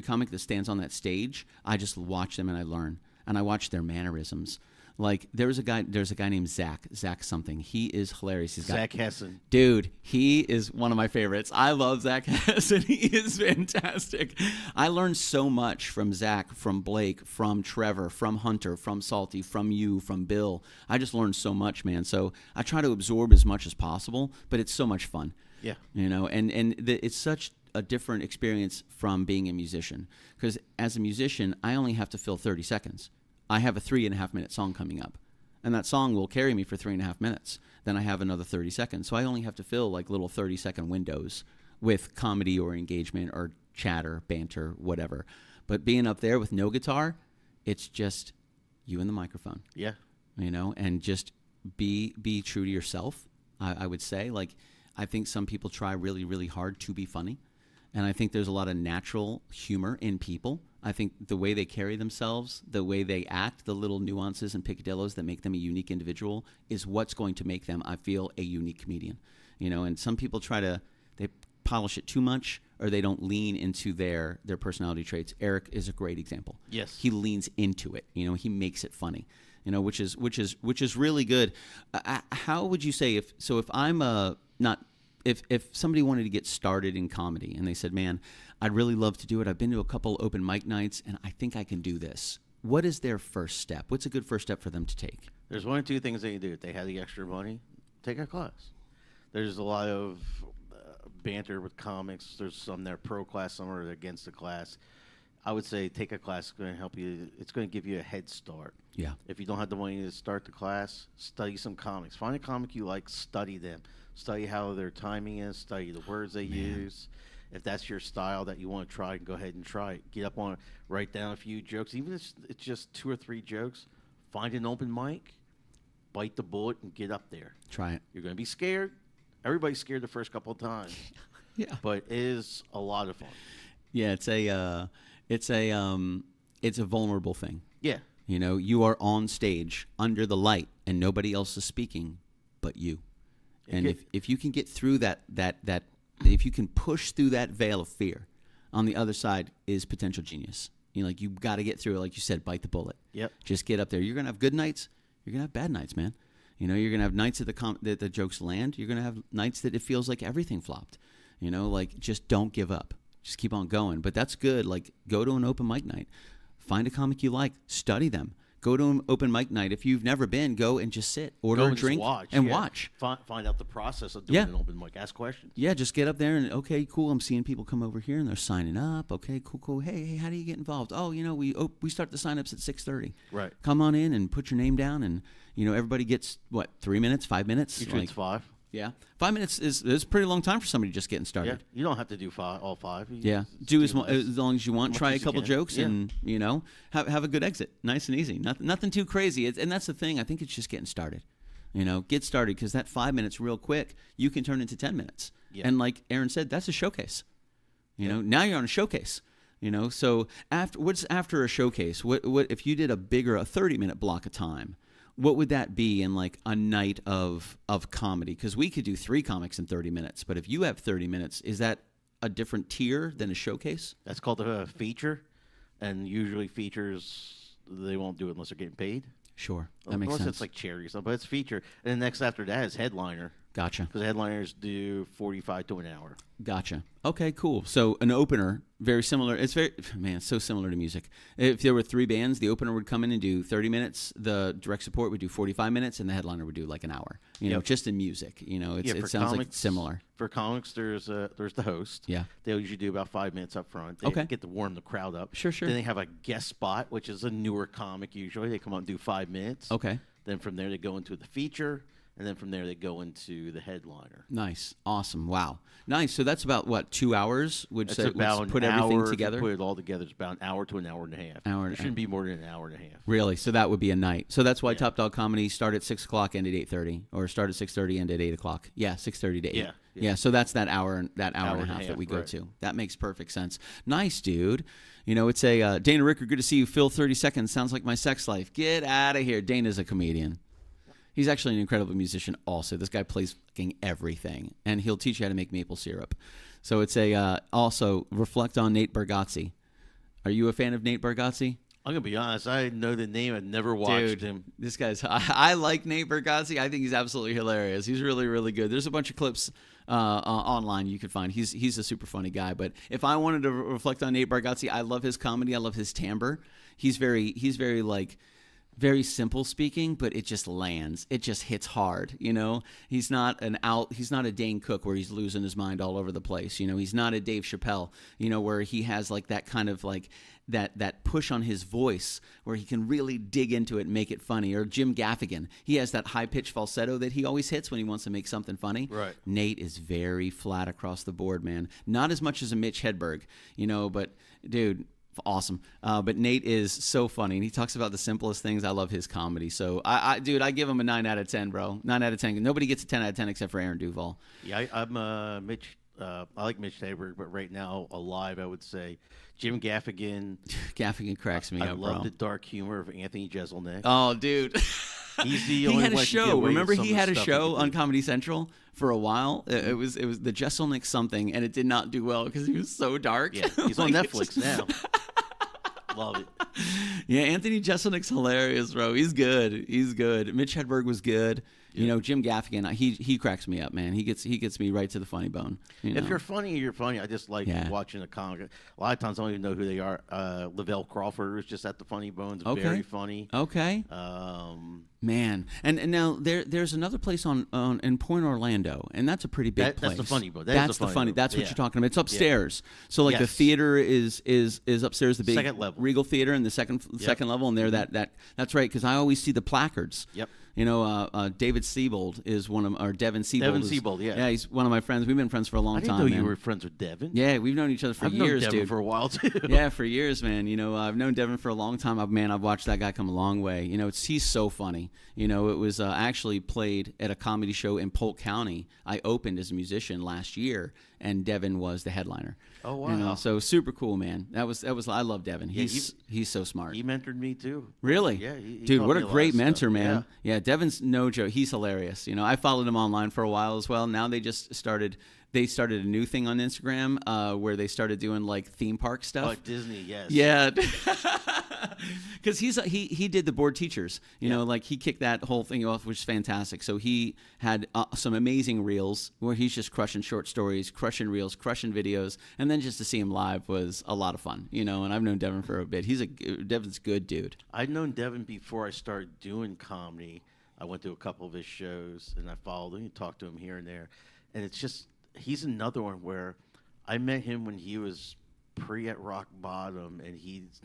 Speaker 1: comic that stands on that stage, I just watch them and I learn, and I watch their mannerisms. Like there's a guy named Zach something. He is hilarious.
Speaker 2: Zach Hessen.
Speaker 1: Dude, he is one of my favorites. I love Zach Hessen. He is fantastic. I learned so much from Zach, from Blake, from Trevor, from Hunter, from Salty, from you, from Bill. I just learned so much, man. So I try to absorb as much as possible, but it's so much fun.
Speaker 2: Yeah.
Speaker 1: It's such a different experience from being a musician, because as a musician, I only have to fill 30 seconds. I have a 3.5-minute song coming up, and that song will carry me for 3.5 minutes. Then I have another 30 seconds. So I only have to fill like little 30-second windows with comedy or engagement or chatter, banter, whatever. But being up there with no guitar, it's just you and the microphone.
Speaker 2: Yeah.
Speaker 1: And just be true to yourself, I would say. Like, I think some people try really, really hard to be funny. And I think there's a lot of natural humor in people. I think the way they carry themselves, the way they act, the little nuances and picadillos that make them a unique individual is what's going to make them, I feel, a unique comedian. And some people they polish it too much, or they don't lean into their personality traits. Eric is a great example.
Speaker 2: Yes.
Speaker 1: He leans into it. He makes it funny. Which is really good. How would you say if I'm if somebody wanted to get started in comedy and they said, man, I'd really love to do it. I've been to a couple open mic nights and I think I can do this. What is their first step? What's a good first step for them to take?
Speaker 2: There's one or two things they can do. If they have the extra money, take a class. There's a lot of banter with comics. There's some that are pro class, some are against the class. I would say take a class. It's going to help you. It's going to give you a head start.
Speaker 1: Yeah.
Speaker 2: If you don't have the money to start the class, study some comics. Find a comic you like, study them. Study how their timing is, study the words they use. If that's your style that you want to try, go ahead and try it. Get up on it, write down a few jokes. Even if it's just 2 or 3 jokes, find an open mic, bite the bullet, and get up there.
Speaker 1: Try it.
Speaker 2: You're going to be scared. Everybody's scared the first couple of times.
Speaker 1: Yeah.
Speaker 2: But it is a lot of fun.
Speaker 1: Yeah, it's a vulnerable thing.
Speaker 2: Yeah.
Speaker 1: You are on stage under the light and nobody else is speaking but you. And if you can get through that if you can push through that veil of fear, on the other side is potential genius. You've got to get through it. Like you said, bite the bullet.
Speaker 2: Yep.
Speaker 1: Just get up there. You're going to have good nights. You're going to have bad nights, man. You're going to have nights that the jokes land. You're going to have nights that it feels like everything flopped. Just don't give up. Just keep on going. But that's good. Like, go to an open mic night. Find a comic you like. Study them. Go to an open mic night. If you've never been, go and just sit, order a drink, and watch.
Speaker 2: Find out the process of doing an open mic. Ask questions.
Speaker 1: Yeah, just get up there and, okay, cool, I'm seeing people come over here and they're signing up. Okay, cool. Hey, how do you get involved? Oh, we start the sign-ups at 6:30.
Speaker 2: Right.
Speaker 1: Come on in and put your name down, and, everybody gets, 3 minutes, 5 minutes?
Speaker 2: Usually it's 5.
Speaker 1: Yeah. 5 minutes is a pretty long time for somebody just getting started.
Speaker 2: Yeah. You don't have to do all 5.
Speaker 1: Do as long as you want. Try a couple jokes and, have a good exit. Nice and easy. Nothing too crazy. And that's the thing. I think it's just getting started. Get started, because that 5 minutes real quick, you can turn into 10 minutes. Yeah. And like Aaron said, that's a showcase. Now you're on a showcase. So what's after a showcase? What if you did a 30-minute block of time? What would that be in like a night of comedy? Because we could do 3 comics in 30 minutes, but if you have 30 minutes, is that a different tier than a showcase?
Speaker 2: That's called a feature, and usually features, they won't do it unless they're getting paid.
Speaker 1: Sure, that makes sense.
Speaker 2: Unless it's like charity or something, but it's feature. And then next after that is headliner.
Speaker 1: Gotcha.
Speaker 2: Because headliners do 45 to an hour.
Speaker 1: Gotcha. Okay, cool. So an opener, very similar. It's so similar to music. If there were 3 bands, the opener would come in and do 30 minutes. The direct support would do 45 minutes, and the headliner would do like an hour. Just in music. It sounds like similar.
Speaker 2: For comics, there's the host.
Speaker 1: Yeah.
Speaker 2: They'll usually do about 5 minutes up front. They get to warm the crowd up.
Speaker 1: Sure.
Speaker 2: Then they have a guest spot, which is a newer comic usually. They come out and do 5 minutes.
Speaker 1: Okay.
Speaker 2: Then from there they go into the feature. And then from there, they go into the headliner.
Speaker 1: Nice. Awesome. Wow. Nice. So that's about, 2 hours?
Speaker 2: It's about
Speaker 1: put
Speaker 2: an
Speaker 1: everything
Speaker 2: hour,
Speaker 1: together?
Speaker 2: Put it all together, it's about an hour to an hour and a half. It shouldn't be more than an hour and a half.
Speaker 1: Really? So that would be a night. So that's why Top Dog Comedy start at 6 o'clock, end at 8:30, or start at 6:30, end at 8 o'clock. Yeah, 6:30 to 8. Yeah. So that's that hour and a half that we go to. That makes perfect sense. Nice, dude. It's a Dana Ricker. Good to see you. Phil, 30 seconds. Sounds like my sex life. Get out of here. Dana's a comedian. He's actually an incredible musician also. This guy plays fucking everything, and he'll teach you how to make maple syrup. So it's also reflect on Nate Bargatze. Are you a fan of Nate Bargatze?
Speaker 2: I'm going to be honest. I know the name. I've never watched him.
Speaker 1: This guy's... I like Nate Bargatze. I think he's absolutely hilarious. He's really, really good. There's a bunch of clips online you can find. He's a super funny guy. But if I wanted to reflect on Nate Bargatze, I love his comedy. I love his timbre. He's very like... very simple speaking, but it just lands. It just hits hard, you know? He's not a Dane Cook where he's losing his mind all over the place, you know? He's not a Dave Chappelle, you know, where he has like that kind of like that push on his voice where he can really dig into it and make it funny. Or Jim Gaffigan. He has that high-pitched falsetto that he always hits when he wants to make something funny.
Speaker 2: Right.
Speaker 1: Nate is very flat across the board, man. Not as much as a Mitch Hedberg, you know, but dude, awesome. But Nate is so funny, and he talks about the simplest things. I love his comedy. So, dude, I give him a 9 out of 10, bro. 9 out of 10. Nobody gets a 10 out of 10 except for Aaron Duvall.
Speaker 2: Yeah, I'm Mitch. I like Mitch Hedberg, but right now, alive, I would say Jim Gaffigan.
Speaker 1: Gaffigan cracks me up, bro.
Speaker 2: I love the dark humor of Anthony Jeselnik.
Speaker 1: Oh, dude.
Speaker 2: He's the only
Speaker 1: he had a
Speaker 2: one
Speaker 1: show. Remember, he had a show on Comedy Central for a while. It was the Jeselnik something, and it did not do well because he was so dark.
Speaker 2: Yeah, he's on Netflix now. Love it.
Speaker 1: Yeah, Anthony Jeselnik's hilarious, bro. He's good. He's good. Mitch Hedberg was good. Yeah. You know, Jim Gaffigan, he cracks me up, man. He gets me right to the funny bone. You know?
Speaker 2: If you're funny, you're funny. I just like watching a comic. A lot of times I don't even know who they are. Lavelle Crawford was just at the Funny Bones. Okay. Very funny.
Speaker 1: Okay. Man, and now there's another place in Point Orlando, and that's a pretty big place.
Speaker 2: That's the Funny Bone.
Speaker 1: That's the funny. That's what you're talking about. It's upstairs. Yeah. So like the theater is upstairs, the big
Speaker 2: second level
Speaker 1: Regal Theater, and the second level, and there that's right, because I always see the placards.
Speaker 2: Yep.
Speaker 1: You know, David Siebold is one of or Devin Siebold.
Speaker 2: Devin Siebold, yeah.
Speaker 1: Yeah, he's one of my friends. We've been friends for a long time.
Speaker 2: I didn't know
Speaker 1: man.
Speaker 2: you were friends with Devin.
Speaker 1: Yeah, we've known each other for
Speaker 2: I've
Speaker 1: years,
Speaker 2: known Devin
Speaker 1: dude.
Speaker 2: for a while too.
Speaker 1: Yeah, for years, man. You know, I've known Devin for a long time. I've watched that guy come a long way. You know, he's so funny. You know, it was actually played at a comedy show in Polk County. I opened as a musician last year, and Devin was the headliner.
Speaker 2: Oh wow!
Speaker 1: You know, so super cool, man. That was. I love Devin. He's so smart.
Speaker 2: He mentored me too.
Speaker 1: Really?
Speaker 2: Yeah.
Speaker 1: Dude, what a great mentor, man.
Speaker 2: Yeah.
Speaker 1: Devin's no joke. He's hilarious. You know, I followed him online for a while as well. Now they started a new thing on Instagram where they started doing like theme park stuff.
Speaker 2: Like Disney, yes.
Speaker 1: Yeah. Because he did the board teachers, you know, like he kicked that whole thing off, which is fantastic. So he had some amazing reels where he's just crushing short stories, crushing reels, crushing videos, and then just to see him live was a lot of fun, you know. And I've known Devin for a bit. Devin's a good dude.
Speaker 2: I'd known Devin before I started doing comedy. I went to a couple of his shows and I followed him and talked to him here and there, and it's just he's another one where I met him when he was at rock bottom, and he's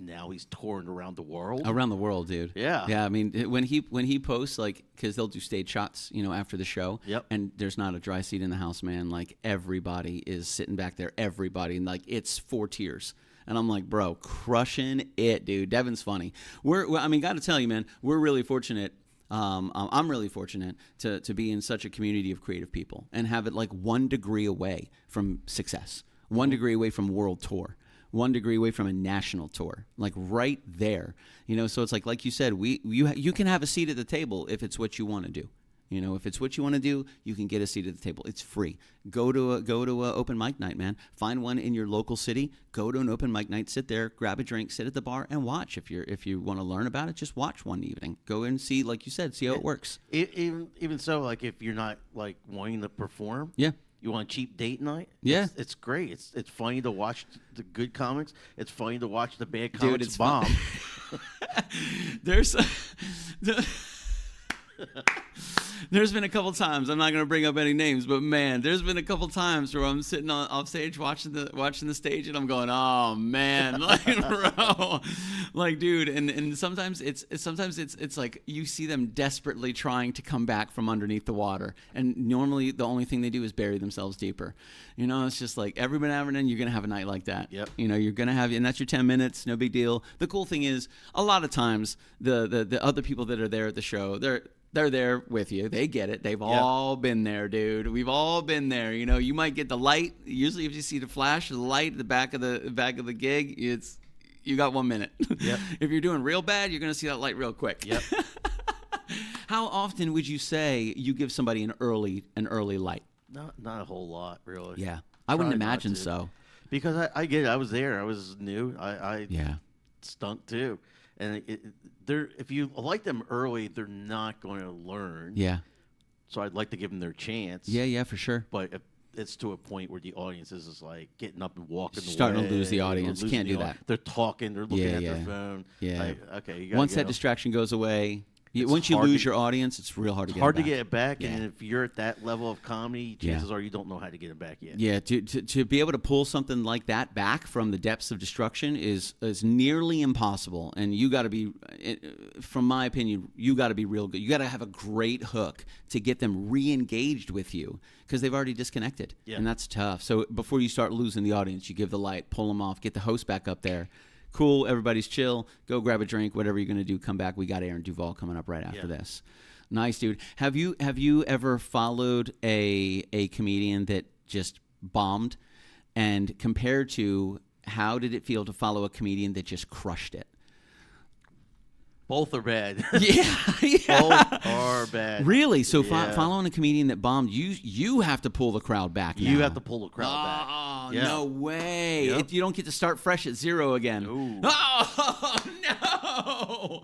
Speaker 2: touring around the world.
Speaker 1: Around the world, dude.
Speaker 2: Yeah.
Speaker 1: Yeah, I mean, when he posts, like, because they'll do stage shots, you know, after the show.
Speaker 2: Yep.
Speaker 1: And there's not a dry seat in the house, man. Like, everybody is sitting back there. Everybody. And, like, it's 4 tiers. And I'm like, bro, crushing it, dude. Devin's funny. Got to tell you, man, we're really fortunate. I'm really fortunate to be in such a community of creative people and have it like 1 degree away from success, 1 degree away from world tour, 1 degree away from a national tour, like right there, you know. So it's like you said, you can have a seat at the table if it's what you want to do. You know, if it's what you want to do, you can get a seat at the table. It's free. Go to a open mic night, man. Find one in your local city. Go to an open mic night. Sit there, grab a drink, sit at the bar, and watch. If you want to learn about it, just watch one evening. Go and see, like you said, see how it works.
Speaker 2: Even so, like if you're not like wanting to perform,
Speaker 1: yeah.
Speaker 2: You want a cheap date night?
Speaker 1: Yeah.
Speaker 2: It's great. It's funny to watch the good comics. It's funny to watch the bad comics
Speaker 1: it's
Speaker 2: bomb.
Speaker 1: There's been a couple times, I'm not going to bring up any names, but man, there's been a couple times where I'm sitting off stage watching the stage and I'm going, oh man, like, bro, like, dude, and sometimes it's like you see them desperately trying to come back from underneath the water, and normally the only thing they do is bury themselves deeper. You know, it's just like every now and then you're going to have a night like that.
Speaker 2: Yep.
Speaker 1: You know, you're going to have, and that's your 10 minutes, no big deal. The cool thing is a lot of times the other people that are there at the show, they're there with you. They get it. They've all been there, dude. We've all been there. You know, you might get the light. Usually if you see the flash of the light at the back of the gig, you got 1 minute.
Speaker 2: Yep.
Speaker 1: If you're doing real bad, you're going to see that light real quick.
Speaker 2: Yep.
Speaker 1: How often would you say you give somebody an early light?
Speaker 2: Not a whole lot, really.
Speaker 1: Yeah, I wouldn't
Speaker 2: Try not
Speaker 1: imagine
Speaker 2: to.
Speaker 1: so.
Speaker 2: Because I get it. I was there. I was new. I stunk too. And if you like them early, they're not going to learn.
Speaker 1: Yeah.
Speaker 2: So I'd like to give them their chance.
Speaker 1: Yeah, for sure.
Speaker 2: But if it's to a point where the audience is like getting up and walking away.
Speaker 1: Starting to lose the audience. Can't do that.
Speaker 2: They're talking. They're looking at their phone.
Speaker 1: Yeah.
Speaker 2: Like, okay.
Speaker 1: Once that distraction goes away, once you lose your audience, it's real hard to get it back.
Speaker 2: Hard to get it back, and if you're at that level of comedy, chances are you don't know how to get it back yet.
Speaker 1: Yeah, to be able to pull something like that back from the depths of destruction is nearly impossible. And you got to be, from my opinion, you got to be real good. You got to have a great hook to get them re-engaged with you because they've already disconnected, and that's tough. So before you start losing the audience, you give the light, pull them off, get the host back up there. Cool, everybody's chill. Go grab a drink, whatever you're going to do. Come back. We got Aaron Duvall coming up right after this. Nice, dude. Have you ever followed a comedian that just bombed, and compared to how did it feel to follow a comedian that just crushed it?
Speaker 2: Both are bad.
Speaker 1: Yeah.
Speaker 2: Both are bad.
Speaker 1: Really? So following a comedian that bombed, you have to pull the crowd back now.
Speaker 2: You have to pull the crowd back.
Speaker 1: Oh, no way. Yep. You don't get to start fresh at zero again.
Speaker 2: Ooh.
Speaker 1: Oh, no.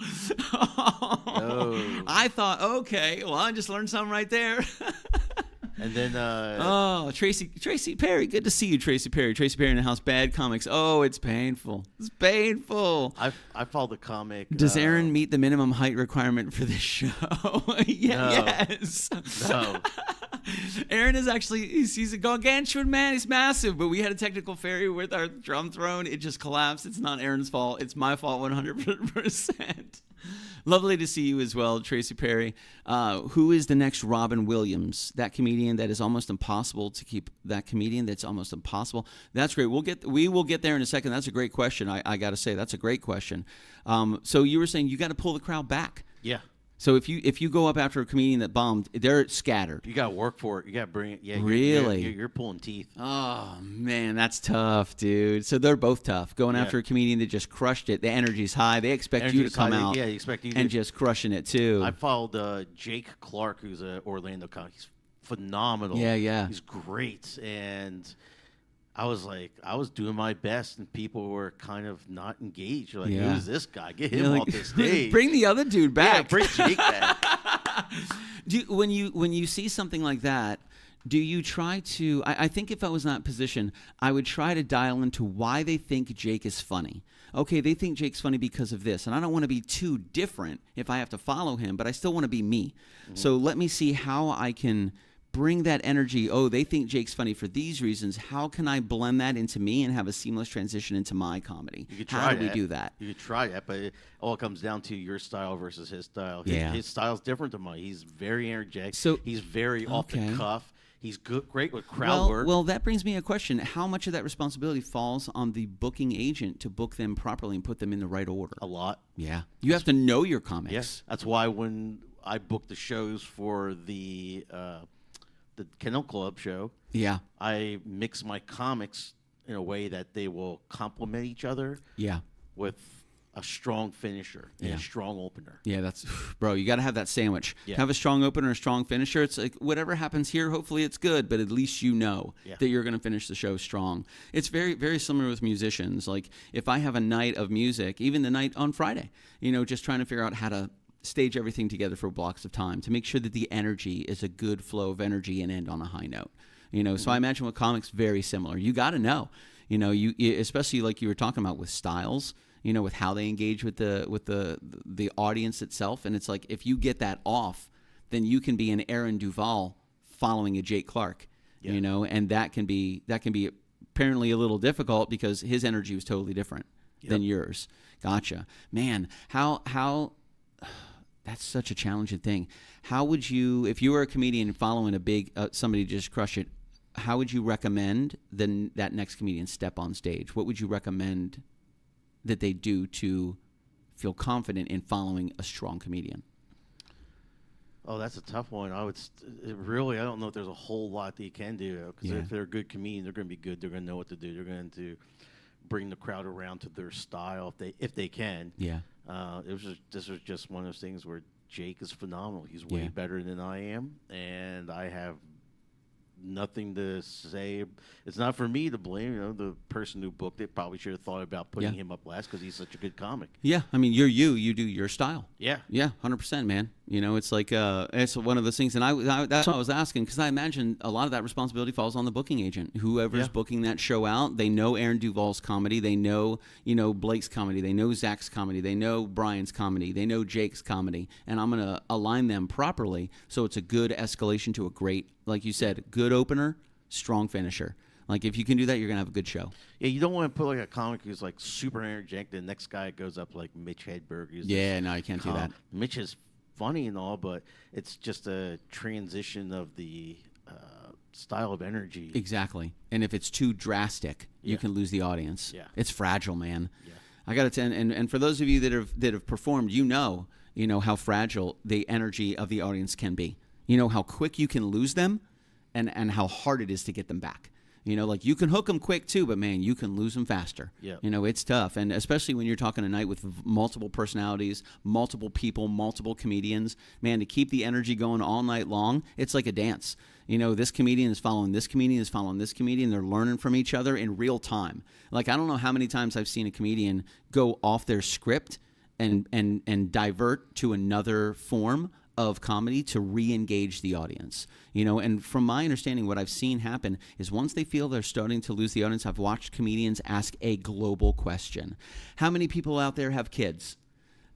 Speaker 1: No. I thought, okay, well, I just learned something right there.
Speaker 2: And then
Speaker 1: Tracy Perry, good to see you, Tracy Perry in the house. Bad comics. Oh, it's painful. It's painful.
Speaker 2: I follow the comic.
Speaker 1: Does Aaron meet the minimum height requirement for this show? Yes.
Speaker 2: No.
Speaker 1: Aaron is actually, he's a gargantuan man. He's massive, but we had a technical failure with our drum throne. It just collapsed. It's not Aaron's fault. It's my fault 100%. Lovely to see you as well, Tracy Perry. Who is the next Robin Williams? That comedian that is almost impossible to keep. That comedian that's almost impossible. That's great. We will get there in a second. That's a great question. I got to say that's a great question. So you were saying you got to pull the crowd back.
Speaker 2: Yeah.
Speaker 1: So if you go up after a comedian that bombed, they're scattered.
Speaker 2: You got to work for it. You got to bring it. Yeah.
Speaker 1: Really?
Speaker 2: You're pulling teeth.
Speaker 1: Oh man, that's tough, dude. So they're both tough. Going after a comedian that just crushed it. The energy's high. They expect you to come out.
Speaker 2: Yeah, they expect you
Speaker 1: and just crushing it too.
Speaker 2: I followed Jake Clark, who's an Orlando comic. He's phenomenal.
Speaker 1: Yeah.
Speaker 2: He's great, and I was doing my best, and people were kind of not engaged. Like, who's this guy? Get him off the stage.
Speaker 1: Bring the other dude back.
Speaker 2: Yeah, bring Jake back.
Speaker 1: When you see something like that, do you try to? I think if I was in that position, I would try to dial into why they think Jake is funny. Okay, they think Jake's funny because of this, and I don't want to be too different if I have to follow him, but I still want to be me. Mm-hmm. So let me see how I can bring that energy. Oh, they think Jake's funny for these reasons. How can I blend that into me and have a seamless transition into my comedy?
Speaker 2: You could try
Speaker 1: how do we do that?
Speaker 2: You could try that, but it all comes down to your style versus his style. His style's different than mine. He's very energetic. So he's very off the cuff. He's great with crowd work.
Speaker 1: Well, that brings me a question. How much of that responsibility falls on the booking agent to book them properly and put them in the right order?
Speaker 2: A lot.
Speaker 1: Yeah. You have to know your comics.
Speaker 2: Yes. That's why when I book the shows for the Kennel Club show, I mix my comics in a way that they will complement each other. Yeah, with a strong finisher and a strong opener.
Speaker 1: Yeah, that's bro. You got to have that sandwich.
Speaker 2: Yeah.
Speaker 1: Have a strong opener, a strong finisher. It's like whatever happens here, hopefully it's good, but at least you know that you're going to finish the show strong. It's very, very similar with musicians. Like if I have a night of music, even the night on Friday, just trying to figure out how to stage everything together for blocks of time to make sure that the energy is a good flow of energy and end on a high note. So I imagine with comics, very similar. You got to know, you especially like you were talking about with styles, with how they engage with the audience itself. And it's like, if you get that off, then you can be an Aaron Duvall following a Jake Clark, and that can be apparently a little difficult because his energy was totally different than yours. Gotcha, man. How that's such a challenging thing. How would you, if you were a comedian following a big somebody just crush it, how would you recommend that next comedian step on stage? What would you recommend that they do to feel confident in following a strong comedian?
Speaker 2: Oh, that's a tough one. I don't know if there's a whole lot that you can do. Because if they're a good comedian, they're going to be good. They're going to know what to do. They're going to bring the crowd around to their style if they can. Yeah. This was just one of those things where Jake is phenomenal. He's way better than I am, and I have nothing to say. It's not for me to blame. You know, the person who booked it probably should have thought about putting him up last because he's such a good comic.
Speaker 1: Yeah, I mean, you're you do your style.
Speaker 2: Yeah,
Speaker 1: 100%, man. You know, it's like it's one of those things, and that's what I was asking, because I imagine a lot of that responsibility falls on the booking agent. Whoever's booking that show out, they know Aaron Duvall's comedy, they know Blake's comedy, they know Zach's comedy, they know Brian's comedy, they know Jake's comedy, and I'm gonna align them properly so it's a good escalation to a great, like you said, good opener, strong finisher. Like, if you can do that, you're going to have a good show.
Speaker 2: Yeah, you don't want to put, like, a comic who's, like, super energetic. The next guy goes up, like, Mitch Hedberg.
Speaker 1: No, you can't do that.
Speaker 2: Mitch is funny and all, but it's just a transition of the style of energy.
Speaker 1: Exactly. And if it's too drastic, you can lose the audience.
Speaker 2: Yeah.
Speaker 1: It's fragile, man.
Speaker 2: Yeah.
Speaker 1: I got to tell, and for those of you that have performed, you know how fragile the energy of the audience can be. You know how quick you can lose them and how hard it is to get them back. You know, like, you can hook them quick too, but man, you can lose them faster.
Speaker 2: Yeah.
Speaker 1: You know, it's tough. And especially when you're talking a night with multiple personalities, multiple people, multiple comedians, man, to keep the energy going all night long, it's like a dance. You know, this comedian is following this comedian, is following this comedian. They're learning from each other in real time. Like, I don't know how many times I've seen a comedian go off their script and divert to another form of comedy to re-engage the audience. You know, and from my understanding, what I've seen happen is once they feel they're starting to lose the audience, I've watched comedians ask a global question. How many people out there have kids?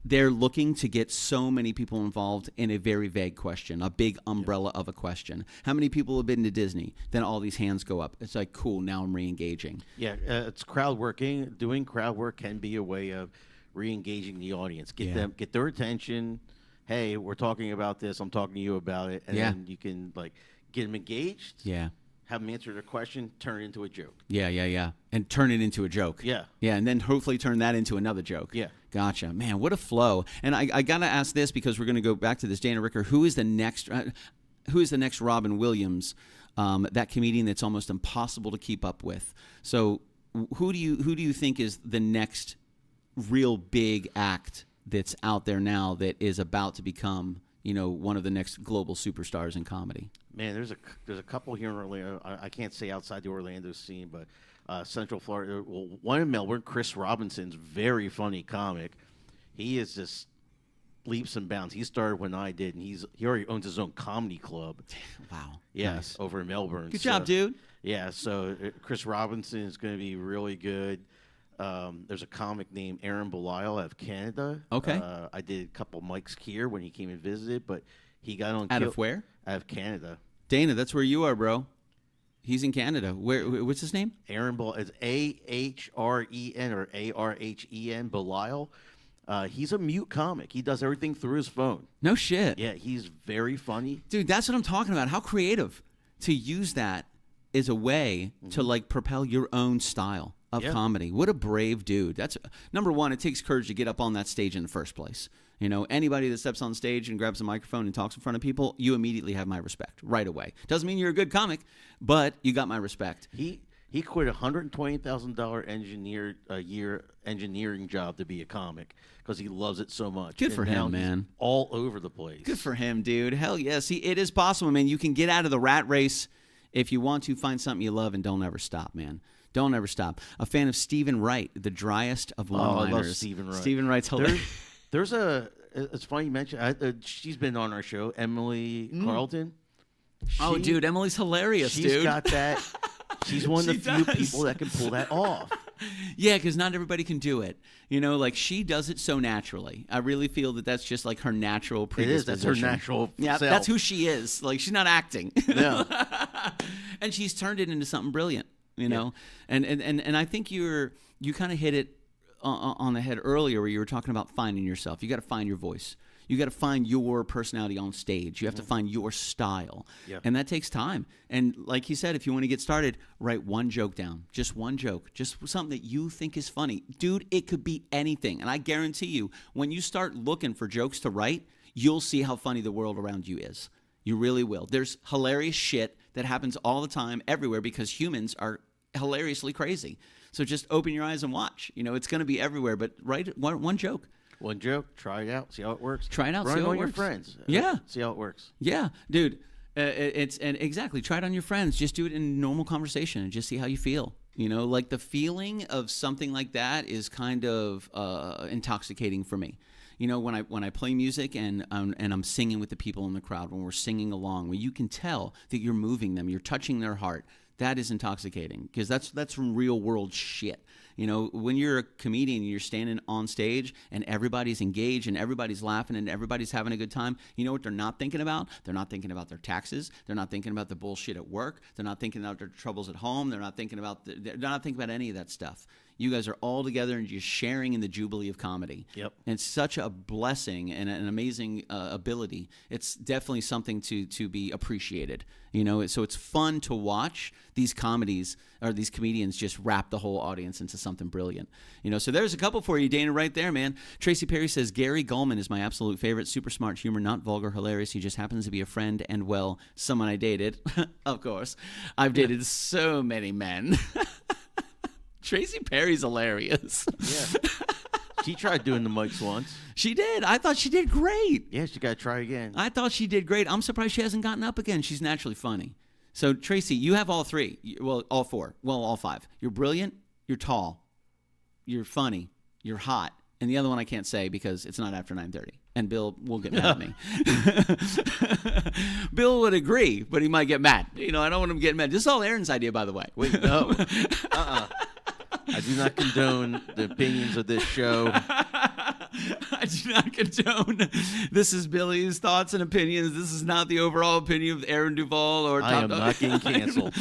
Speaker 1: They're looking to get so many people involved in a very vague question, a big umbrella of a question. How many people have been to Disney? Then all these hands go up. It's like, cool, now I'm re-engaging.
Speaker 2: Yeah, it's crowd working. Doing crowd work can be a way of re-engaging the audience. Get their attention. Hey, we're talking about this. I'm talking to you about it. And then you can, like, get them engaged.
Speaker 1: Yeah.
Speaker 2: Have them answer their question, turn it into a joke.
Speaker 1: Yeah. And turn it into a joke.
Speaker 2: Yeah.
Speaker 1: Yeah, and then hopefully turn that into another joke.
Speaker 2: Yeah.
Speaker 1: Gotcha. Man, what a flow. And I got to ask this, because we're going to go back to this. Dana Ricker, who is the next Robin Williams, that comedian that's almost impossible to keep up with? So who do you think is the next real big act that's out there now that is about to become, one of the next global superstars in comedy?
Speaker 2: Man, there's a couple here in Orlando. I can't say outside the Orlando scene, but Central Florida. Well, one in Melbourne, Chris Robinson's very funny comic. He is just leaps and bounds. He started when I did, and he already owns his own comedy club.
Speaker 1: Wow.
Speaker 2: Yes,
Speaker 1: Nice.
Speaker 2: over in Melbourne.
Speaker 1: Good job, dude.
Speaker 2: Yeah, so Chris Robinson is going to be really good. There's a comic named Aaron Belial out of Canada.
Speaker 1: Okay.
Speaker 2: I did a couple mics here when he came and visited, but he got on.
Speaker 1: Out of where?
Speaker 2: Out of Canada.
Speaker 1: Dana, that's where you are, bro. He's in Canada. What's his name?
Speaker 2: Aaron Belial. It's Ahren or Arhen Belial. He's a mute comic. He does everything through his phone.
Speaker 1: No shit.
Speaker 2: Yeah, he's very funny.
Speaker 1: Dude, that's what I'm talking about. How creative to use that as a way to, like, propel your own style of comedy. What a brave dude. That's number one. It takes courage to get up on that stage in the first place. Anybody that steps on stage and grabs a microphone and talks in front of people, you immediately have my respect right away. Doesn't mean you're a good comic, but you got my respect.
Speaker 2: He quit a $120,000 a year engineering job to be a comic because he loves it so much.
Speaker 1: Good for him, man.
Speaker 2: All over the place.
Speaker 1: Good for him, dude. Hell yeah. See, it is possible, man. You can get out of the rat race if you want to. Find something you love and don't ever stop, man. Don't ever stop. A fan of Stephen Wright, the driest of one-liners.
Speaker 2: I love Stephen Wright.
Speaker 1: Stephen Wright's hilarious.
Speaker 2: It's funny you mentioned. She's been on our show, Emily Carlton.
Speaker 1: Dude, Emily's hilarious, dude.
Speaker 2: She's got that. She's one of the few people that can pull that off.
Speaker 1: Yeah, because not everybody can do it. Like, she does it so naturally. I really feel that that's just like her natural predisposition.
Speaker 2: It is. That's her natural self.
Speaker 1: That's who she is. Like, she's not acting.
Speaker 2: No.
Speaker 1: And she's turned it into something brilliant. And I think you kind of hit it on the head earlier where you were talking about finding yourself. You got to find your voice. You got to find your personality on stage. You have to find your style. Yeah. And that takes time. And like you said, if you want to get started, write one joke down. Just one joke. Just something that you think is funny. Dude, it could be anything. And I guarantee you, when you start looking for jokes to write, you'll see how funny the world around you is. You really will. There's hilarious shit that happens all the time everywhere because humans are hilariously crazy. So just open your eyes and watch. It's going to be everywhere, but write one joke.
Speaker 2: One joke, try it out, see how it works.
Speaker 1: Try it out,
Speaker 2: Run
Speaker 1: see
Speaker 2: it
Speaker 1: how
Speaker 2: on
Speaker 1: it
Speaker 2: your
Speaker 1: works.
Speaker 2: friends.
Speaker 1: Yeah.
Speaker 2: See how it works.
Speaker 1: Yeah, dude. Exactly. Try it on your friends. Just do it in normal conversation and just see how you feel. You know, like the feeling of something like that is kind of intoxicating for me. You know, when I play music and I'm singing with the people in the crowd, when we're singing along, when you can tell that you're moving them, you're touching their heart, that is intoxicating because that's from real world shit. You know, when you're a comedian and you're standing on stage and everybody's engaged and everybody's laughing and everybody's having a good time, you know what they're not thinking about? They're not thinking about their taxes. They're not thinking about the bullshit at work. They're not thinking about their troubles at home. They're not thinking about any of that stuff. You guys are all together and just sharing in the jubilee of comedy.
Speaker 2: Yep.
Speaker 1: And it's such a blessing and an amazing ability. It's definitely something to be appreciated. You know, so it's fun to watch these comedies or these comedians just wrap the whole audience into something brilliant. You know, so there's a couple for you, Dana, right there, man. Tracy Perry says, Gary Gulman is my absolute favorite. Super smart humor, not vulgar, hilarious. He just happens to be a friend and, well, someone I dated. Of course. I've dated so many men. Tracy Perry's hilarious.
Speaker 2: Yeah. She tried doing the mics once.
Speaker 1: She did. I thought she did great.
Speaker 2: Yeah, she got to try again.
Speaker 1: I thought she did great. I'm surprised she hasn't gotten up again. She's naturally funny. So, Tracy, you have all three. Well, all four. Well, all five. You're brilliant. You're tall. You're funny. You're hot. And the other one I can't say because it's not after 9:30. And Bill will get mad at me. Bill would agree, but he might get mad. You know, I don't want him getting mad. This is all Aaron's idea, by the way.
Speaker 2: Wait, no. I do not condone the opinions of this show.
Speaker 1: I do not condone. This is Billy's thoughts and opinions. This is not the overall opinion of Aaron Duvall or Top
Speaker 2: I am not getting canceled.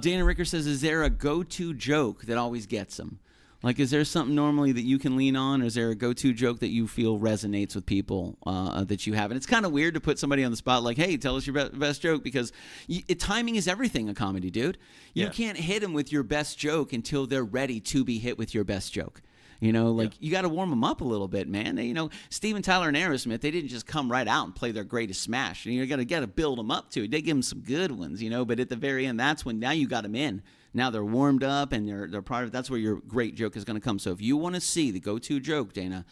Speaker 1: Dana Ricker says, is there a go-to joke that always gets him? Like, is there something normally that you can lean on, or is there a go-to joke that you feel resonates with people that you have? And it's kind of weird to put somebody on the spot like, hey, tell us your best joke, because timing is everything in comedy, dude. You can't hit them with your best joke until they're ready to be hit with your best joke. You know, like, you got to warm them up a little bit, man. You know, Steven Tyler and Aerosmith, they didn't just come right out and play their greatest smash. You got to build them up to it. They give them some good ones, you know, but at the very end, that's when now you got them in. Now they're warmed up and they're part of. That's where your great joke is going to come. So if you want to see the go-to joke, Dana,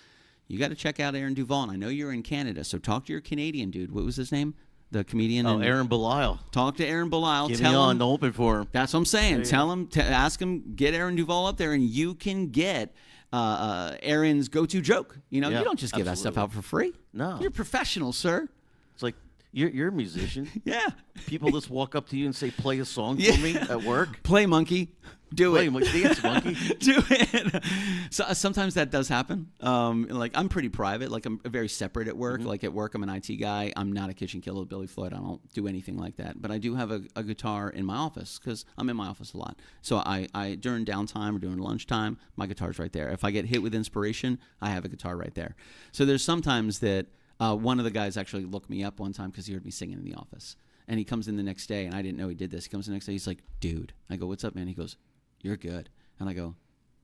Speaker 1: you got to check out Aaron Duvall. And I know you're in Canada, so talk to your Canadian dude. What was his name? The comedian.
Speaker 2: Oh, Aaron Belial.
Speaker 1: Talk to Aaron Belial.
Speaker 2: Get me on, don't open for him.
Speaker 1: That's what I'm saying. Tell him, ask him, get Aaron Duvall up there, and you can get Aaron's go-to joke. You know, you don't just give that stuff out for free.
Speaker 2: No,
Speaker 1: you're a professional, sir.
Speaker 2: It's like you're a musician.
Speaker 1: Yeah.
Speaker 2: People just walk up to you and say, "Play a song for me at work."
Speaker 1: Play monkey. Do it.
Speaker 2: Dance, monkey.
Speaker 1: Do it. So sometimes that does happen. Like, I'm pretty private. Like, I'm very separate at work. Mm-hmm. Like, at work, I'm an IT guy. I'm not a kitchen killer, Billy Floyd. I don't do anything like that. But I do have a guitar in my office because I'm in my office a lot. So I during downtime or during lunchtime, my guitar's right there. If I get hit with inspiration, I have a guitar right there. So there's sometimes that one of the guys actually looked me up one time because he heard me singing in the office. And he comes in the next day, and I didn't know he did this. He comes in the next day. He's like, dude. I go, what's up, man? He goes, you're good. And I go,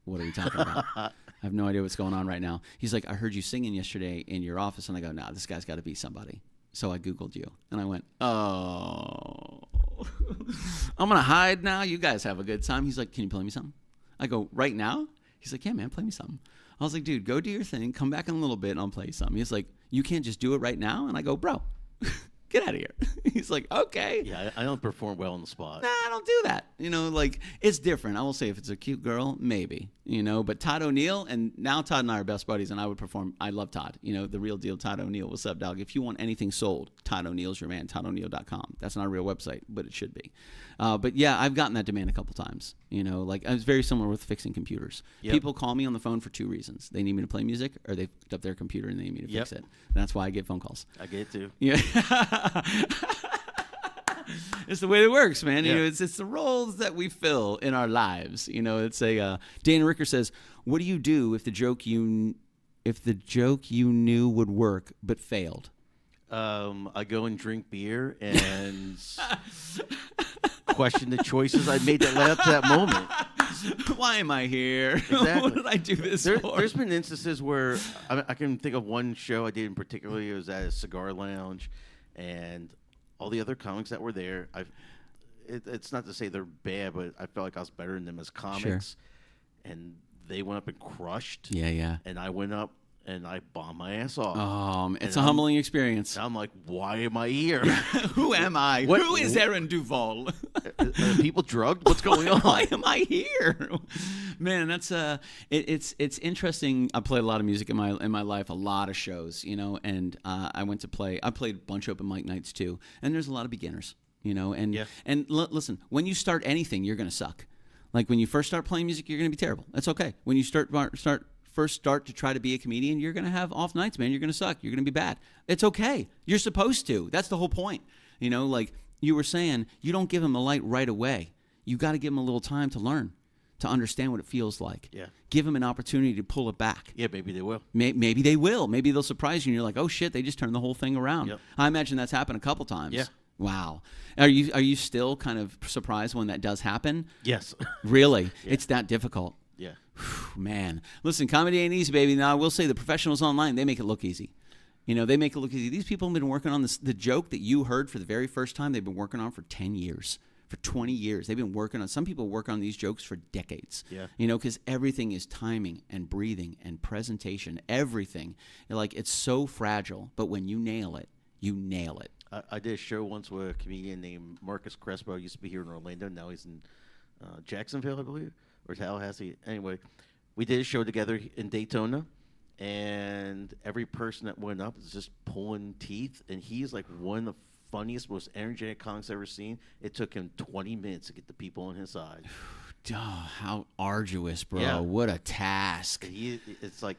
Speaker 1: what are we talking about? I have no idea what's going on right now. He's like, I heard you singing yesterday in your office. And I go, nah, this guy's got to be somebody. So I Googled you. And I went, oh, I'm going to hide now. You guys have a good time. He's like, can you play me something? I go, right now? He's like, yeah, man, play me something. I was like, dude, go do your thing. Come back in a little bit and I'll play you something. He's like, you can't just do it right now? And I go, bro, get out of here. He's like, okay.
Speaker 2: Yeah, I don't perform well on the spot.
Speaker 1: Nah, I don't do that. You know, like, it's different. I will say if it's a cute girl, maybe, you know, but Todd O'Neill, and now Todd and I are best buddies, and I would perform. I love Todd, you know, the real deal Todd O'Neill. What's up, dog? If you want anything sold, Todd O'Neill's your man, ToddO'Neill.com. That's not a real website, but it should be. But yeah, I've gotten that demand a couple times, you know, like, I was very similar with fixing computers. Yep. People call me on the phone for two reasons. They need me to play music, or they picked up their computer and they need me to fix it. And that's why I get phone calls.
Speaker 2: I get it too.
Speaker 1: Yeah. It's the way it works, man.
Speaker 2: Yeah.
Speaker 1: You know, it's the roles that we fill in our lives. You know, it's a Dana Ricker says, "What do you do if the joke you knew would work but failed?"
Speaker 2: I go and drink beer and question the choices I made that led up to that moment.
Speaker 1: Why am I here?
Speaker 2: Exactly.
Speaker 1: What did I do this for?
Speaker 2: There's been instances where I can think of one show I did in particular. It was at a cigar lounge, and all the other comics that were there, it's not to say they're bad, but I felt like I was better than them as comics.
Speaker 1: Sure.
Speaker 2: And they went up and crushed.
Speaker 1: Yeah, yeah.
Speaker 2: And I went up and I bombed my ass off.
Speaker 1: It's a humbling experience.
Speaker 2: I'm like, why am I here?
Speaker 1: Who am I? Who is Aaron Duvall?
Speaker 2: Are people drugged? What's going on?
Speaker 1: Why am I here? Man, that's it's interesting. I played a lot of music in my life, a lot of shows, and I played a bunch of open mic nights too, and there's a lot of beginners, listen, when you start anything, you're gonna suck. Like when you first start playing music, you're gonna be terrible. That's okay. When you first start to try to be a comedian, you're gonna have off nights, man. You're gonna suck. You're gonna be bad. It's okay. You're supposed to. That's the whole point. Like you were saying, you don't give them the light right away. You got to give them a little time to learn, to understand what it feels like.
Speaker 2: Yeah.
Speaker 1: Give them an opportunity to pull it back.
Speaker 2: Yeah, maybe they will.
Speaker 1: Maybe they will. Maybe they'll surprise you, and you're like, oh shit, they just turned the whole thing around. Yep. I imagine that's happened a couple times.
Speaker 2: Yeah.
Speaker 1: Wow. Are you still kind of surprised when that does happen?
Speaker 2: Yes.
Speaker 1: Really?
Speaker 2: Yeah.
Speaker 1: It's that difficult.
Speaker 2: Yeah.
Speaker 1: Man, listen, comedy ain't easy, baby. Now I will say the professionals online, they make it look easy. They make it look easy. These people have been working on the joke that you heard for the very first time. They've been working on for 10 years, for 20 years. They've been working on. Some people work on these jokes for decades.
Speaker 2: Yeah.
Speaker 1: Because everything is timing and breathing and presentation. Everything, it's so fragile. But when you nail it, you nail it.
Speaker 2: I did a show once with a comedian named Marcus Crespo. He used to be here in Orlando. Now he's in Jacksonville, I believe, or Tallahassee. Anyway, we did a show together in Daytona, and every person that went up is just pulling teeth. And he's like one of the funniest, most energetic comics I've ever seen. It took him 20 minutes to get the people on his side.
Speaker 1: Oh, how arduous, bro!
Speaker 2: Yeah.
Speaker 1: What a task.
Speaker 2: It's like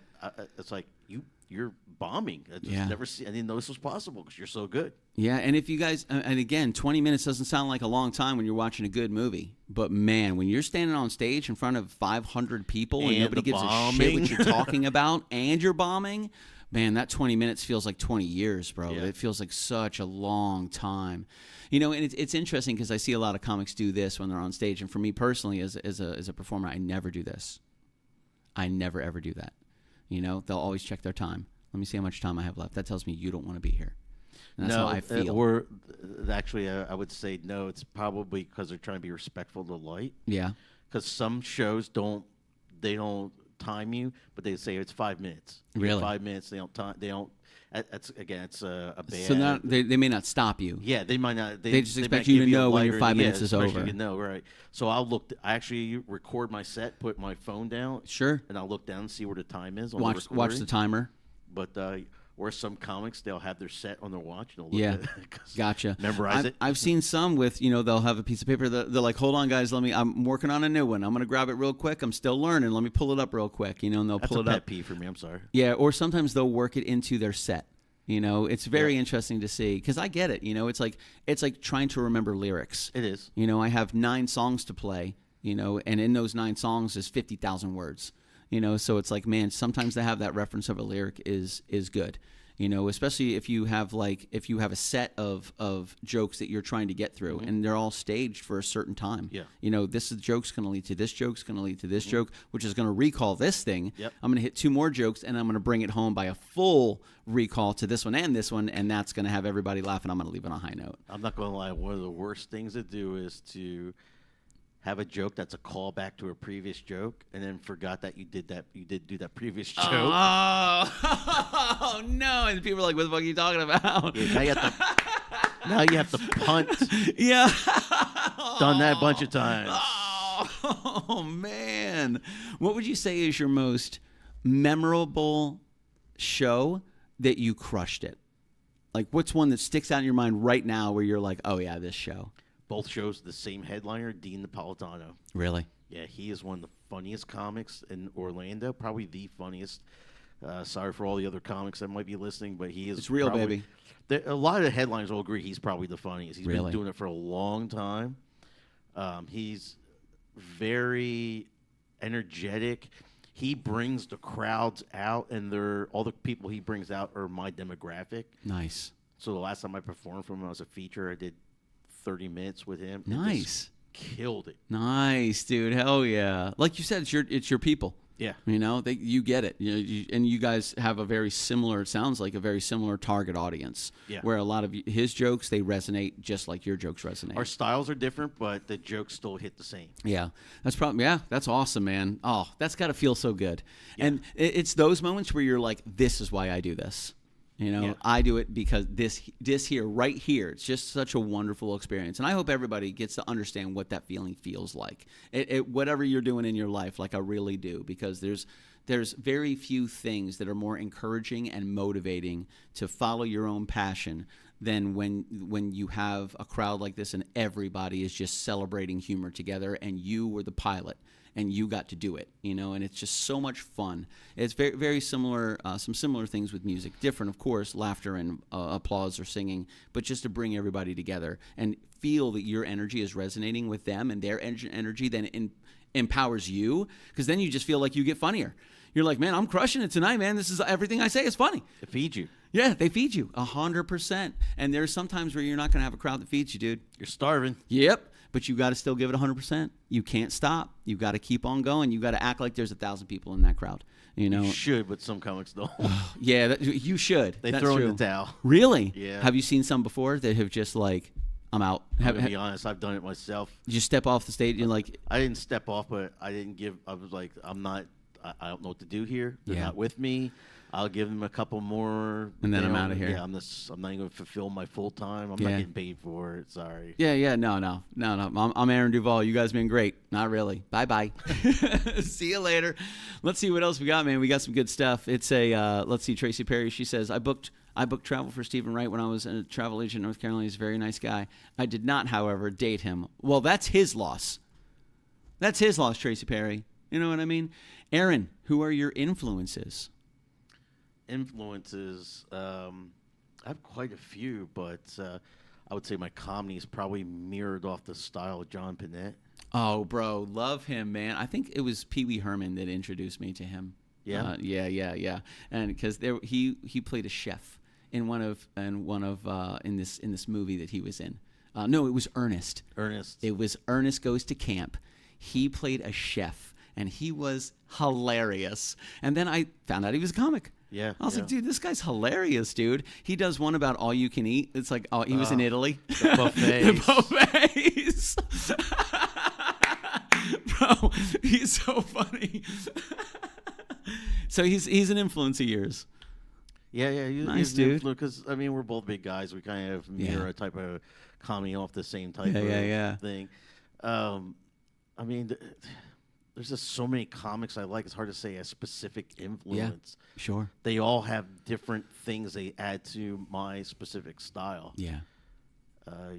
Speaker 2: you're bombing. I didn't know this was possible because you're so good.
Speaker 1: Yeah, and if you guys, and again, 20 minutes doesn't sound like a long time when you're watching a good movie. But man, when you're standing on stage in front of 500 people and nobody gives a shit what you're talking about, and you're bombing, man, that 20 minutes feels like 20 years, bro. Yeah. It feels like such a long time. And it's interesting because I see a lot of comics do this when they're on stage. And for me personally, as a performer, I never do this. I never, ever do that. They'll always check their time. Let me see how much time I have left. That tells me you don't want to be here. And that's how I feel.
Speaker 2: Actually, I would say no. It's probably because they're trying to be respectful to the light.
Speaker 1: Yeah.
Speaker 2: Because some shows don't time you, but they say it's 5 minutes.
Speaker 1: Really?
Speaker 2: 5 minutes. They don't time. They don't. It's a bad.
Speaker 1: So now they may not stop you.
Speaker 2: Yeah, they might not.
Speaker 1: They just expect you to know when your 5 minutes is over.
Speaker 2: You know, right? So I actually record my set, put my phone down.
Speaker 1: Sure.
Speaker 2: And I'll look down and see where the time is.
Speaker 1: Watch the timer.
Speaker 2: But or some comics, they'll have their set on their watch. And
Speaker 1: they'll look at it gotcha.
Speaker 2: Memorize it.
Speaker 1: I've seen some with, they'll have a piece of paper. They're like, hold on, guys. I'm working on a new one. I'm going to grab it real quick. I'm still learning. Let me pull it up real quick. And they'll pull it up.
Speaker 2: That's a pet peeve for me. I'm sorry.
Speaker 1: Yeah, or sometimes they'll work it into their set. It's very interesting to see because I get it. It's like trying to remember lyrics.
Speaker 2: It is.
Speaker 1: I have 9 songs to play, and in those 9 songs is 50,000 words. So it's like, man, sometimes to have that reference of a lyric is good. Especially if you have a set of jokes that you're trying to get through, and they're all staged for a certain time.
Speaker 2: Yeah.
Speaker 1: This joke's going to lead to this joke's going to lead to this joke, which is going to recall this thing.
Speaker 2: Yep.
Speaker 1: I'm going to hit 2 more jokes, and I'm going to bring it home by a full recall to this one, and that's going to have everybody laughing. I'm going to leave it on a high note.
Speaker 2: I'm not going to lie. One of the worst things to do is to have a joke that's a callback to a previous joke, and then forgot that you did do that previous joke.
Speaker 1: Oh no! And people are like, "What the fuck are you talking about?"
Speaker 2: Yeah, now you have to punt.
Speaker 1: Yeah,
Speaker 2: done that a bunch of times.
Speaker 1: Oh man, what would you say is your most memorable show that you crushed it? Like, what's one that sticks out in your mind right now where you're like, "Oh yeah, this show."
Speaker 2: Both shows, the same headliner, Dean Napolitano.
Speaker 1: Really?
Speaker 2: Yeah, he is one of the funniest comics in Orlando, probably the funniest. Sorry for all the other comics that might be listening, but he is.
Speaker 1: It's real,
Speaker 2: probably,
Speaker 1: baby.
Speaker 2: A lot of the headliners will agree he's probably the funniest. He's
Speaker 1: really?
Speaker 2: been doing it for a long time. He's very energetic. He brings the crowds out, and all the people he brings out are my demographic.
Speaker 1: Nice.
Speaker 2: So the last time I performed for him, I was a feature. I did 30 minutes with him.
Speaker 1: Nice.
Speaker 2: Killed it.
Speaker 1: Nice, dude. Hell yeah. Like you said, it's your people.
Speaker 2: Yeah.
Speaker 1: You get it. And you guys have a very similar, it sounds like a very similar target audience.
Speaker 2: Yeah.
Speaker 1: Where a lot of his jokes, they resonate just like your jokes resonate.
Speaker 2: Our styles are different, but the jokes still hit the same.
Speaker 1: Yeah. That's awesome, man. Oh, that's got to feel so good. Yeah. And it's those moments where you're like, this is why I do this. I do it because this here, right here, it's just such a wonderful experience. And I hope everybody gets to understand what that feeling feels like. Whatever you're doing in your life, like I really do, because there's very few things that are more encouraging and motivating to follow your own passion than when you have a crowd like this and everybody is just celebrating humor together and you were the pilot. And you got to do it, and it's just so much fun. It's very, very similar, some similar things with music. Different, of course, laughter and applause or singing, but just to bring everybody together and feel that your energy is resonating with them and their energy then empowers you, because then you just feel like you get funnier. You're like, man, I'm crushing it tonight, man. This is everything I say is funny.
Speaker 2: They feed you.
Speaker 1: Yeah, they feed you 100%. And there's sometimes where you're not going to have a crowd that feeds you, dude.
Speaker 2: You're starving.
Speaker 1: Yep. But you got to still give it 100%. You can't stop. You got to keep on going. You got to act like there's 1,000 people in that crowd.
Speaker 2: You should, but some comics don't.
Speaker 1: Yeah, you should.
Speaker 2: They throw in the towel.
Speaker 1: Really?
Speaker 2: Yeah.
Speaker 1: Have you seen some before that have just like, I'm out?
Speaker 2: To be honest, I've done it myself.
Speaker 1: Did you step off the stage? You're like,
Speaker 2: I didn't step off, but I didn't give. I was like, I'm not. I don't know what to do here. They're not with me. I'll give them a couple more,
Speaker 1: and then I'm out of here.
Speaker 2: Yeah, I'm not even going to fulfill my full time. I'm not getting paid for it. Sorry.
Speaker 1: Yeah. No. I'm Aaron Duvall. You guys been great. Not really. Bye. See you later. Let's see what else we got, man. We got some good stuff. It's let's see. Tracy Perry. She says, I booked travel for Stephen Wright when I was a travel agent in North Carolina. He's a very nice guy. I did not, however, date him. Well, that's his loss. That's his loss, Tracy Perry. You know what I mean? Aaron, who are your influences?
Speaker 2: Influences, I have quite a few, but I would say my comedy is probably mirrored off the style of John Pinette.
Speaker 1: Oh, bro, love him, man. I think it was Pee Wee Herman that introduced me to him.
Speaker 2: Yeah,
Speaker 1: yeah. And because he played a chef in this movie that he was in. No, it was Ernest. It was Ernest Goes to Camp. He played a chef, and he was hilarious. And then I found out he was a comic.
Speaker 2: Yeah,
Speaker 1: I was like, dude, this guy's hilarious, dude. He does one about all you can eat. It's like, he was in Italy.
Speaker 2: The buffets.
Speaker 1: Bro, he's so funny. So he's an influence of yours.
Speaker 2: Yeah.
Speaker 1: Nice, dude.
Speaker 2: Because, we're both big guys. We kind of mirror a type of comedy off the same type of thing. There's just so many comics I like. It's hard to say a specific influence.
Speaker 1: Yeah, sure.
Speaker 2: They all have different things they add to my specific style.
Speaker 1: Yeah.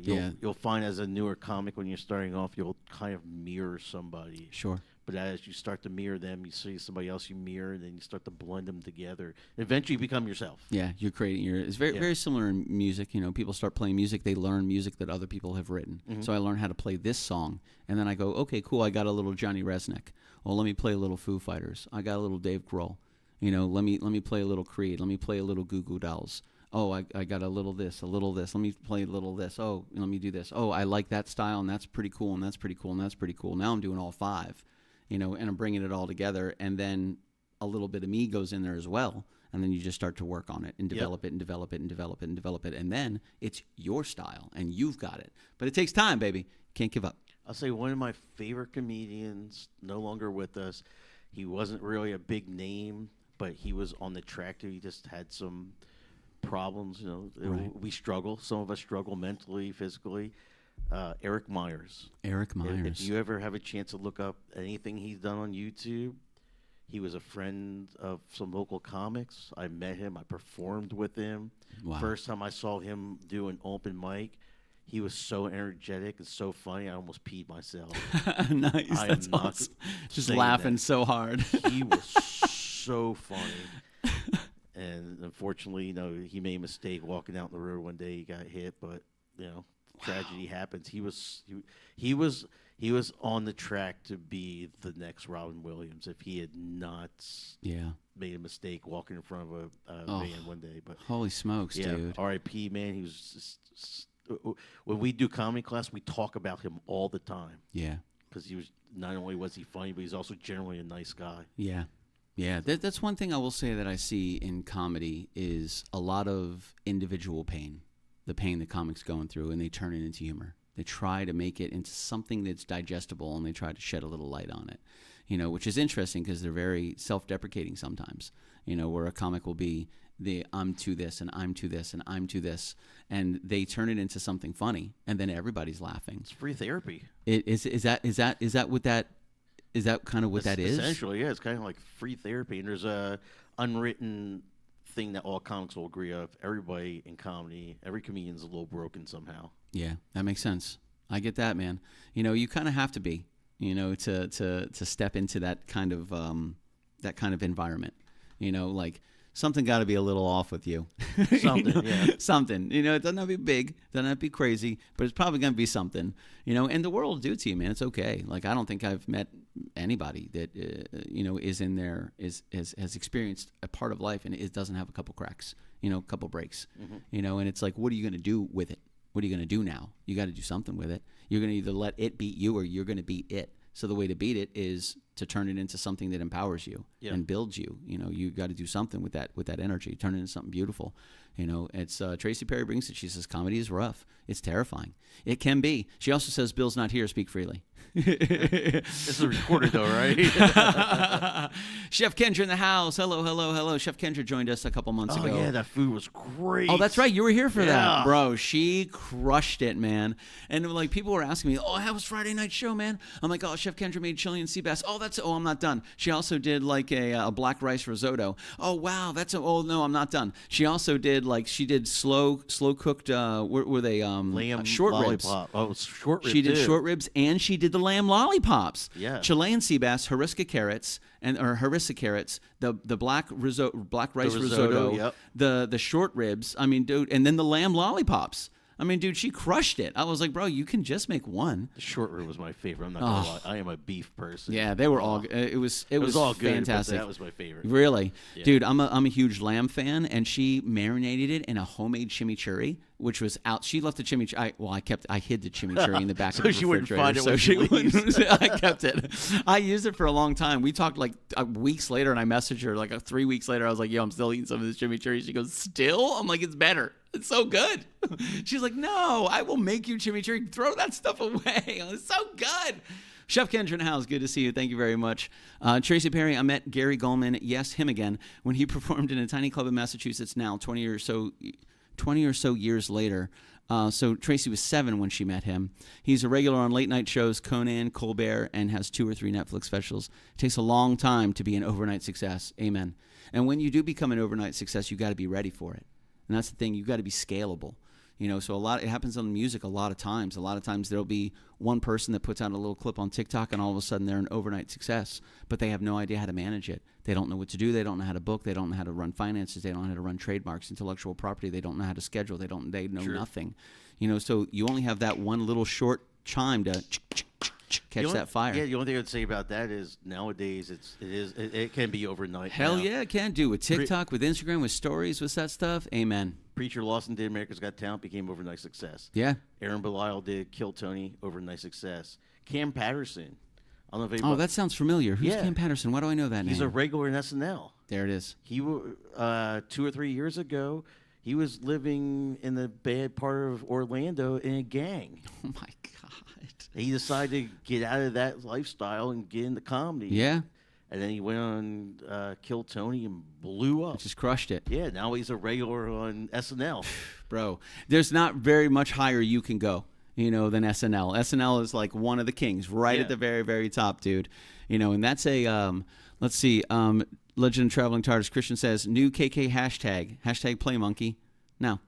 Speaker 2: You'll find as a newer comic when you're starting off, you'll kind of mirror somebody.
Speaker 1: Sure.
Speaker 2: But as you start to mirror them, you see somebody else you mirror, and then you start to blend them together. Eventually, you become yourself.
Speaker 1: Yeah, you're creating it's very similar in music. People start playing music, they learn music that other people have written. Mm-hmm. So I learned how to play this song, and then I go, okay, cool, I got a little Johnny Resnick. Well, let me play a little Foo Fighters. I got a little Dave Grohl. Let me play a little Creed. Let me play a little Goo Goo Dolls. Oh, I got a little this. Let me play a little this. Oh, let me do this. Oh, I like that style, and that's pretty cool, and that's pretty cool, and that's pretty cool. Now I'm doing all five. And I'm bringing it all together, and then a little bit of me goes in there as well, and then you just start to work on it and develop it and develop it and develop it and develop it, and then it's your style, and you've got it. But it takes time, baby. Can't give up.
Speaker 2: I'll say one of my favorite comedians, no longer with us. He wasn't really a big name, but he was on the tractor. He just had some problems.
Speaker 1: Right.
Speaker 2: We struggle. Some of us struggle mentally, physically. Eric Myers. If you ever have a chance to look up anything he's done on YouTube, he was a friend of some local comics. I met him. I performed with him.
Speaker 1: Wow.
Speaker 2: First time I saw him do an open mic, he was so energetic and so funny, I almost peed myself.
Speaker 1: Nice. That's awesome. Just laughing so hard.
Speaker 2: He was so funny. And unfortunately, he made a mistake walking out in the road one day. He got hit, but, tragedy happens. He was on the track to be the next Robin Williams if he had not made a mistake walking in front of a van one day. But
Speaker 1: holy smokes, dude!
Speaker 2: R.I.P. Man, he was. When we do comedy class, we talk about him all the time.
Speaker 1: Yeah,
Speaker 2: because he was not only was he funny, but he's also generally a nice guy.
Speaker 1: Yeah. Yeah, that's one thing I will say that I see in comedy is a lot of individual pain, the pain that comics going through, and they turn it into humor. They try to make it into something that's digestible, and they try to shed a little light on it, which is interesting because they're very self-deprecating sometimes, where a comic will be I'm to this, and I'm to this, and I'm to this, and they turn it into something funny, and then everybody's laughing.
Speaker 2: It's free therapy.
Speaker 1: Is that what that... Is that kind of what that is?
Speaker 2: Essentially, yeah. It's kind of like free therapy. And there's a unwritten thing that all comics will agree of. Everybody in comedy, every comedian's a little broken somehow. Yeah,
Speaker 1: that makes sense. I get that, man. You kind of have to be, to step into that kind of environment. Like something got to be a little off with you.
Speaker 2: Something, yeah.
Speaker 1: Something. It doesn't have to be big, doesn't have to be crazy, but it's probably going to be something. And the world will do it to you, man. It's okay. Like I don't think I've met anybody that is in there has experienced a part of life and it doesn't have a couple cracks, a couple breaks, and it's like, what are you going to do with it? What are you going to do now? You got to do something with it. You're going to either let it beat you or you're going to beat it. So the way to beat it is to turn it into something that empowers you and builds you. You got to do something with that energy. Turn it into something beautiful. It's Tracy Perry brings it. She says comedy is rough. It's terrifying. It can be. She also says Bill's not here. Speak freely.
Speaker 2: This is recorded though, right?
Speaker 1: Chef Kendra in the house. Hello. Chef Kendra joined us a couple months ago.
Speaker 2: Oh yeah, that food was great.
Speaker 1: Oh, that's right. You were here for that, bro. She crushed it, man. And like people were asking me, "Oh, how was Friday night show, man?" I'm like, "Oh, Chef Kendra made Chilean sea bass. Oh, I'm not done." She also did like a black rice risotto. Oh wow, oh no, I'm not done. She also did slow cooked. Were they
Speaker 2: lamb
Speaker 1: short
Speaker 2: lollipop.
Speaker 1: ribs?
Speaker 2: Oh, short ribs.
Speaker 1: She did
Speaker 2: too.
Speaker 1: short ribs and she did the lamb lollipops.
Speaker 2: Yeah.
Speaker 1: Chilean sea bass, harissa carrots, the black rice risotto,
Speaker 2: yep.
Speaker 1: the short ribs. I mean, dude, and then the lamb lollipops. I mean, dude, she crushed it. I was like, bro, you can just make one.
Speaker 2: The short rib was my favorite. I'm not gonna lie. I am a beef person.
Speaker 1: Yeah, they were all. It was
Speaker 2: all
Speaker 1: fantastic.
Speaker 2: Good, but that was my favorite.
Speaker 1: Really,
Speaker 2: yeah.
Speaker 1: Dude, I'm a huge lamb fan, and she marinated it in a homemade chimichurri, which was out. She left the chimichurri. I hid the chimichurri in the back of the refrigerator,
Speaker 2: she wouldn't find it.
Speaker 1: So she wouldn't. I kept it. I used it for a long time. We talked like weeks later, and I messaged her like 3 weeks later. I was like, "Yo, I'm still eating some of this chimichurri." She goes, "Still?" I'm like, "It's better. It's so good." She's like, "No, I will make you chimichurri. Throw that stuff away. It's so good." Chef Kendra in the house, good to see you. Thank you very much. Tracy Perry, I met Gary Goldman, yes, him again, when he performed in a tiny club in Massachusetts now, 20 or so years later. So Tracy was 7 when she met him. He's a regular on late night shows, Conan, Colbert, and has 2 or 3 Netflix specials. It takes a long time to be an overnight success. Amen. And when you do become an overnight success, you got to be ready for it. And that's the thing. You've got to be scalable. So it happens on music a lot of times. A lot of times there'll be one person that puts out a little clip on TikTok and all of a sudden they're an overnight success, but they have no idea how to manage it. They don't know what to do. They don't know how to book. They don't know how to run finances. They don't know how to run trademarks, intellectual property. They don't know how to schedule. They know nothing. So you only have that one little short chime to catch that fire.
Speaker 2: Yeah, the only thing I'd say about that is nowadays it can be overnight.
Speaker 1: Hell yeah, it can do with TikTok, with Instagram, with stories, with that stuff. Amen.
Speaker 2: Preacher Lawson did America's Got Talent, became overnight success.
Speaker 1: Yeah.
Speaker 2: Aaron Belial did Kill Tony, overnight success. Cam Patterson. I don't know if
Speaker 1: that sounds familiar. Who's Cam Patterson? Why do I know that name?
Speaker 2: He's a regular in SNL.
Speaker 1: There it is.
Speaker 2: He 2 or 3 years ago, he was living in the bad part of Orlando in a gang.
Speaker 1: Oh my God.
Speaker 2: He decided to get out of that lifestyle and get into comedy.
Speaker 1: Yeah.
Speaker 2: And then he went on Kill Tony and blew up.
Speaker 1: Just crushed it.
Speaker 2: Yeah, now he's a regular on SNL.
Speaker 1: Bro, there's not very much higher you can go, than SNL. SNL is like one of the kings, right at the very, very top, dude. And that's a, let's see, Legend of Traveling TARDIS. Christian says, new KK hashtag play monkey. No.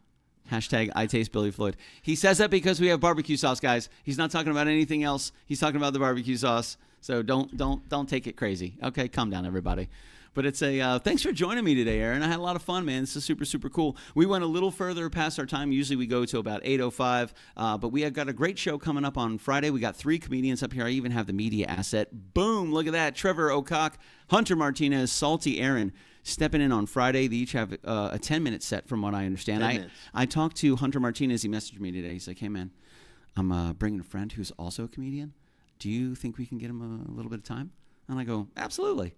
Speaker 1: Hashtag I taste Billy Floyd. He says that because we have barbecue sauce, guys. He's not talking about anything else. He's talking about the barbecue sauce. So don't take it crazy. Okay, calm down, everybody. But it's thanks for joining me today, Aaron. I had a lot of fun, man. This is super, super cool. We went a little further past our time. Usually we go to about 8:05, but we have got a great show coming up on Friday. We got 3 comedians up here. I even have the media asset. Boom, look at that. Trevor Ocock, Hunter Martinez, Salty Aaron stepping in on Friday. They each have a 10-minute set from what I understand. I talked to Hunter Martinez. He messaged me today. He's like, hey, man, I'm bringing a friend who's also a comedian. do you think we can get him a little bit of time? And I go, absolutely.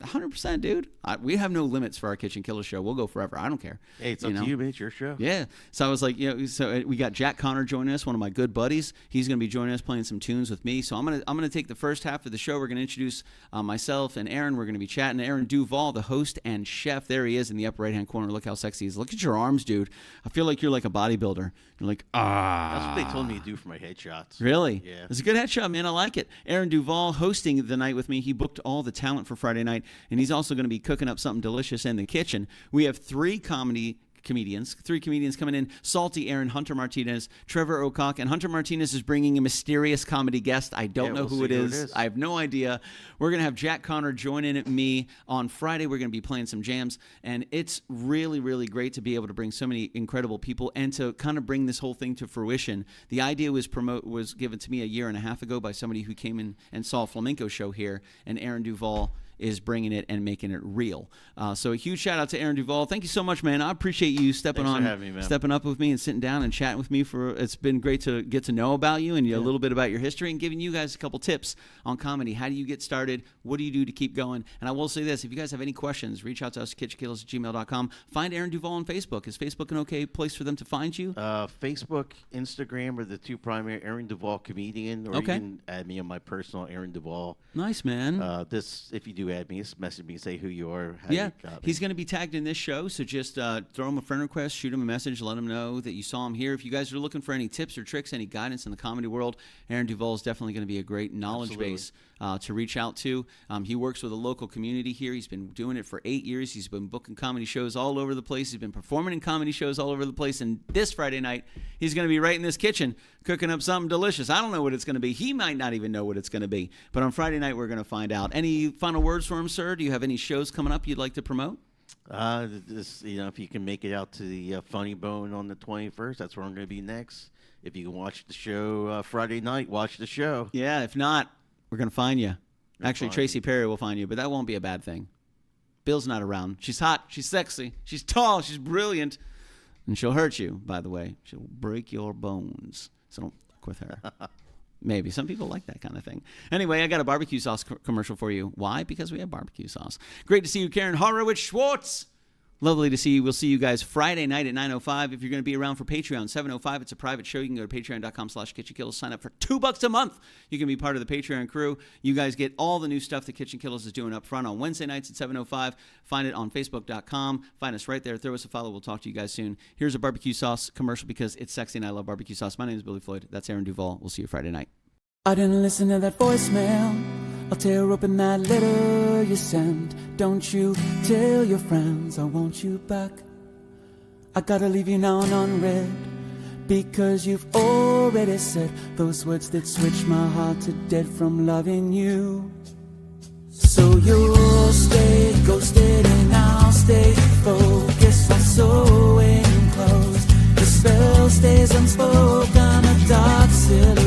Speaker 1: 100%, dude. We have no limits for our Kitchen Killer show. We'll go forever. I don't care.
Speaker 2: Hey, it's up to you, man. It's your show.
Speaker 1: Yeah. So I was like, so we got Jack Connor joining us, one of my good buddies. He's going to be joining us, playing some tunes with me. So I'm gonna take the first half of the show. We're going to introduce myself and Aaron. We're going to be chatting. Aaron Duvall, the host and chef. There he is in the upper right-hand corner. Look how sexy he is. Look at your arms, dude. I feel like you're like a bodybuilder. You're like,
Speaker 2: That's what they told me to do for my headshots.
Speaker 1: Really?
Speaker 2: Yeah.
Speaker 1: It's a good headshot, man. I like it. Aaron Duvall hosting the night with me. He booked all the talent for Friday night, and he's also going to be cooking up something delicious in the kitchen. We have three comedians coming in: Salty Aaron, Hunter Martinez, Trevor Ocock, and Hunter Martinez is bringing a mysterious comedy guest. I don't know who it is. I have no idea. We're going to have Jack Connor joining me on Friday. We're going to be playing some jams, and it's really, really great to be able to bring so many incredible people and to kind of bring this whole thing to fruition. The idea was given to me a year and a half ago by somebody who came in and saw a flamenco show here, and Aaron Duvall is bringing it and making it real. So a huge shout out to Aaron Duvall. Thank you so much, man. I appreciate you stepping up with me and sitting down and chatting with me. It's been great to get to know about you and a little bit about your history and giving you guys a couple tips on comedy. How do you get started? What do you do to keep going? And I will say this: if you guys have any questions, reach out to us at KitchenKillaz@gmail.com. Find Aaron Duvall on Facebook. Is Facebook an okay place for them to find you?
Speaker 2: Facebook, Instagram are the two primary. Aaron Duvall Comedian, or you can add me on my personal Aaron Duvall.
Speaker 1: Nice, man.
Speaker 2: If you do add me, just message me, say who you are.
Speaker 1: He's going to be tagged in this show, so just throw him a friend request, shoot him a message, let him know that you saw him here. If you guys are looking for any tips or tricks, any guidance in the comedy world, Aaron Duvall is definitely going to be a great knowledge base to reach out to. He works with a local community here. He's been doing it for 8 years. He's been booking comedy shows all over the place. He's been performing in comedy shows all over the place, and this Friday night, he's going to be right in this kitchen cooking up something delicious. I don't know what it's going to be. He might not even know what it's going to be, but on Friday night, we're going to find out. Any final words for him, sir? Do you have any shows coming up you'd like to promote?
Speaker 2: If you can make it out to the Funny Bone on the 21st, that's where I'm going to be next. If you can watch the show Friday night, watch the show.
Speaker 1: Yeah, if not, we're going to find you. Actually, Tracy Perry will find you, but that won't be a bad thing. Bill's not around. She's hot. She's sexy. She's tall. She's brilliant. And she'll hurt you, by the way. She'll break your bones. So don't fuck with her. Maybe. Some people like that kind of thing. Anyway, I got a barbecue sauce commercial for you. Why? Because we have barbecue sauce. Great to see you, Karen Horowitz-Schwartz. Lovely to see you. We'll see you guys Friday night at 9:05. If you're going to be around for Patreon, 7:05. It's a private show. You can go to patreon.com/KitchenKillaz. Sign up for $2 a month. You can be part of the Patreon crew. You guys get all the new stuff that Kitchen Killaz is doing up front on Wednesday nights at 7:05. Find it on Facebook.com. Find us right there. Throw us a follow. We'll talk to you guys soon. Here's a barbecue sauce commercial because it's sexy and I love barbecue sauce. My name is Billy Floyd. That's Aaron Duvall. We'll see you Friday night.
Speaker 4: I didn't listen to that voicemail. I'll tear open that letter you sent. Don't you tell your friends I want you back. I gotta leave you now and unread, because you've already said those words that switch my heart to dead from loving you. So you'll stay ghosted and I'll stay focused on sewing clothes. The spell stays unspoken, a dark silhouette.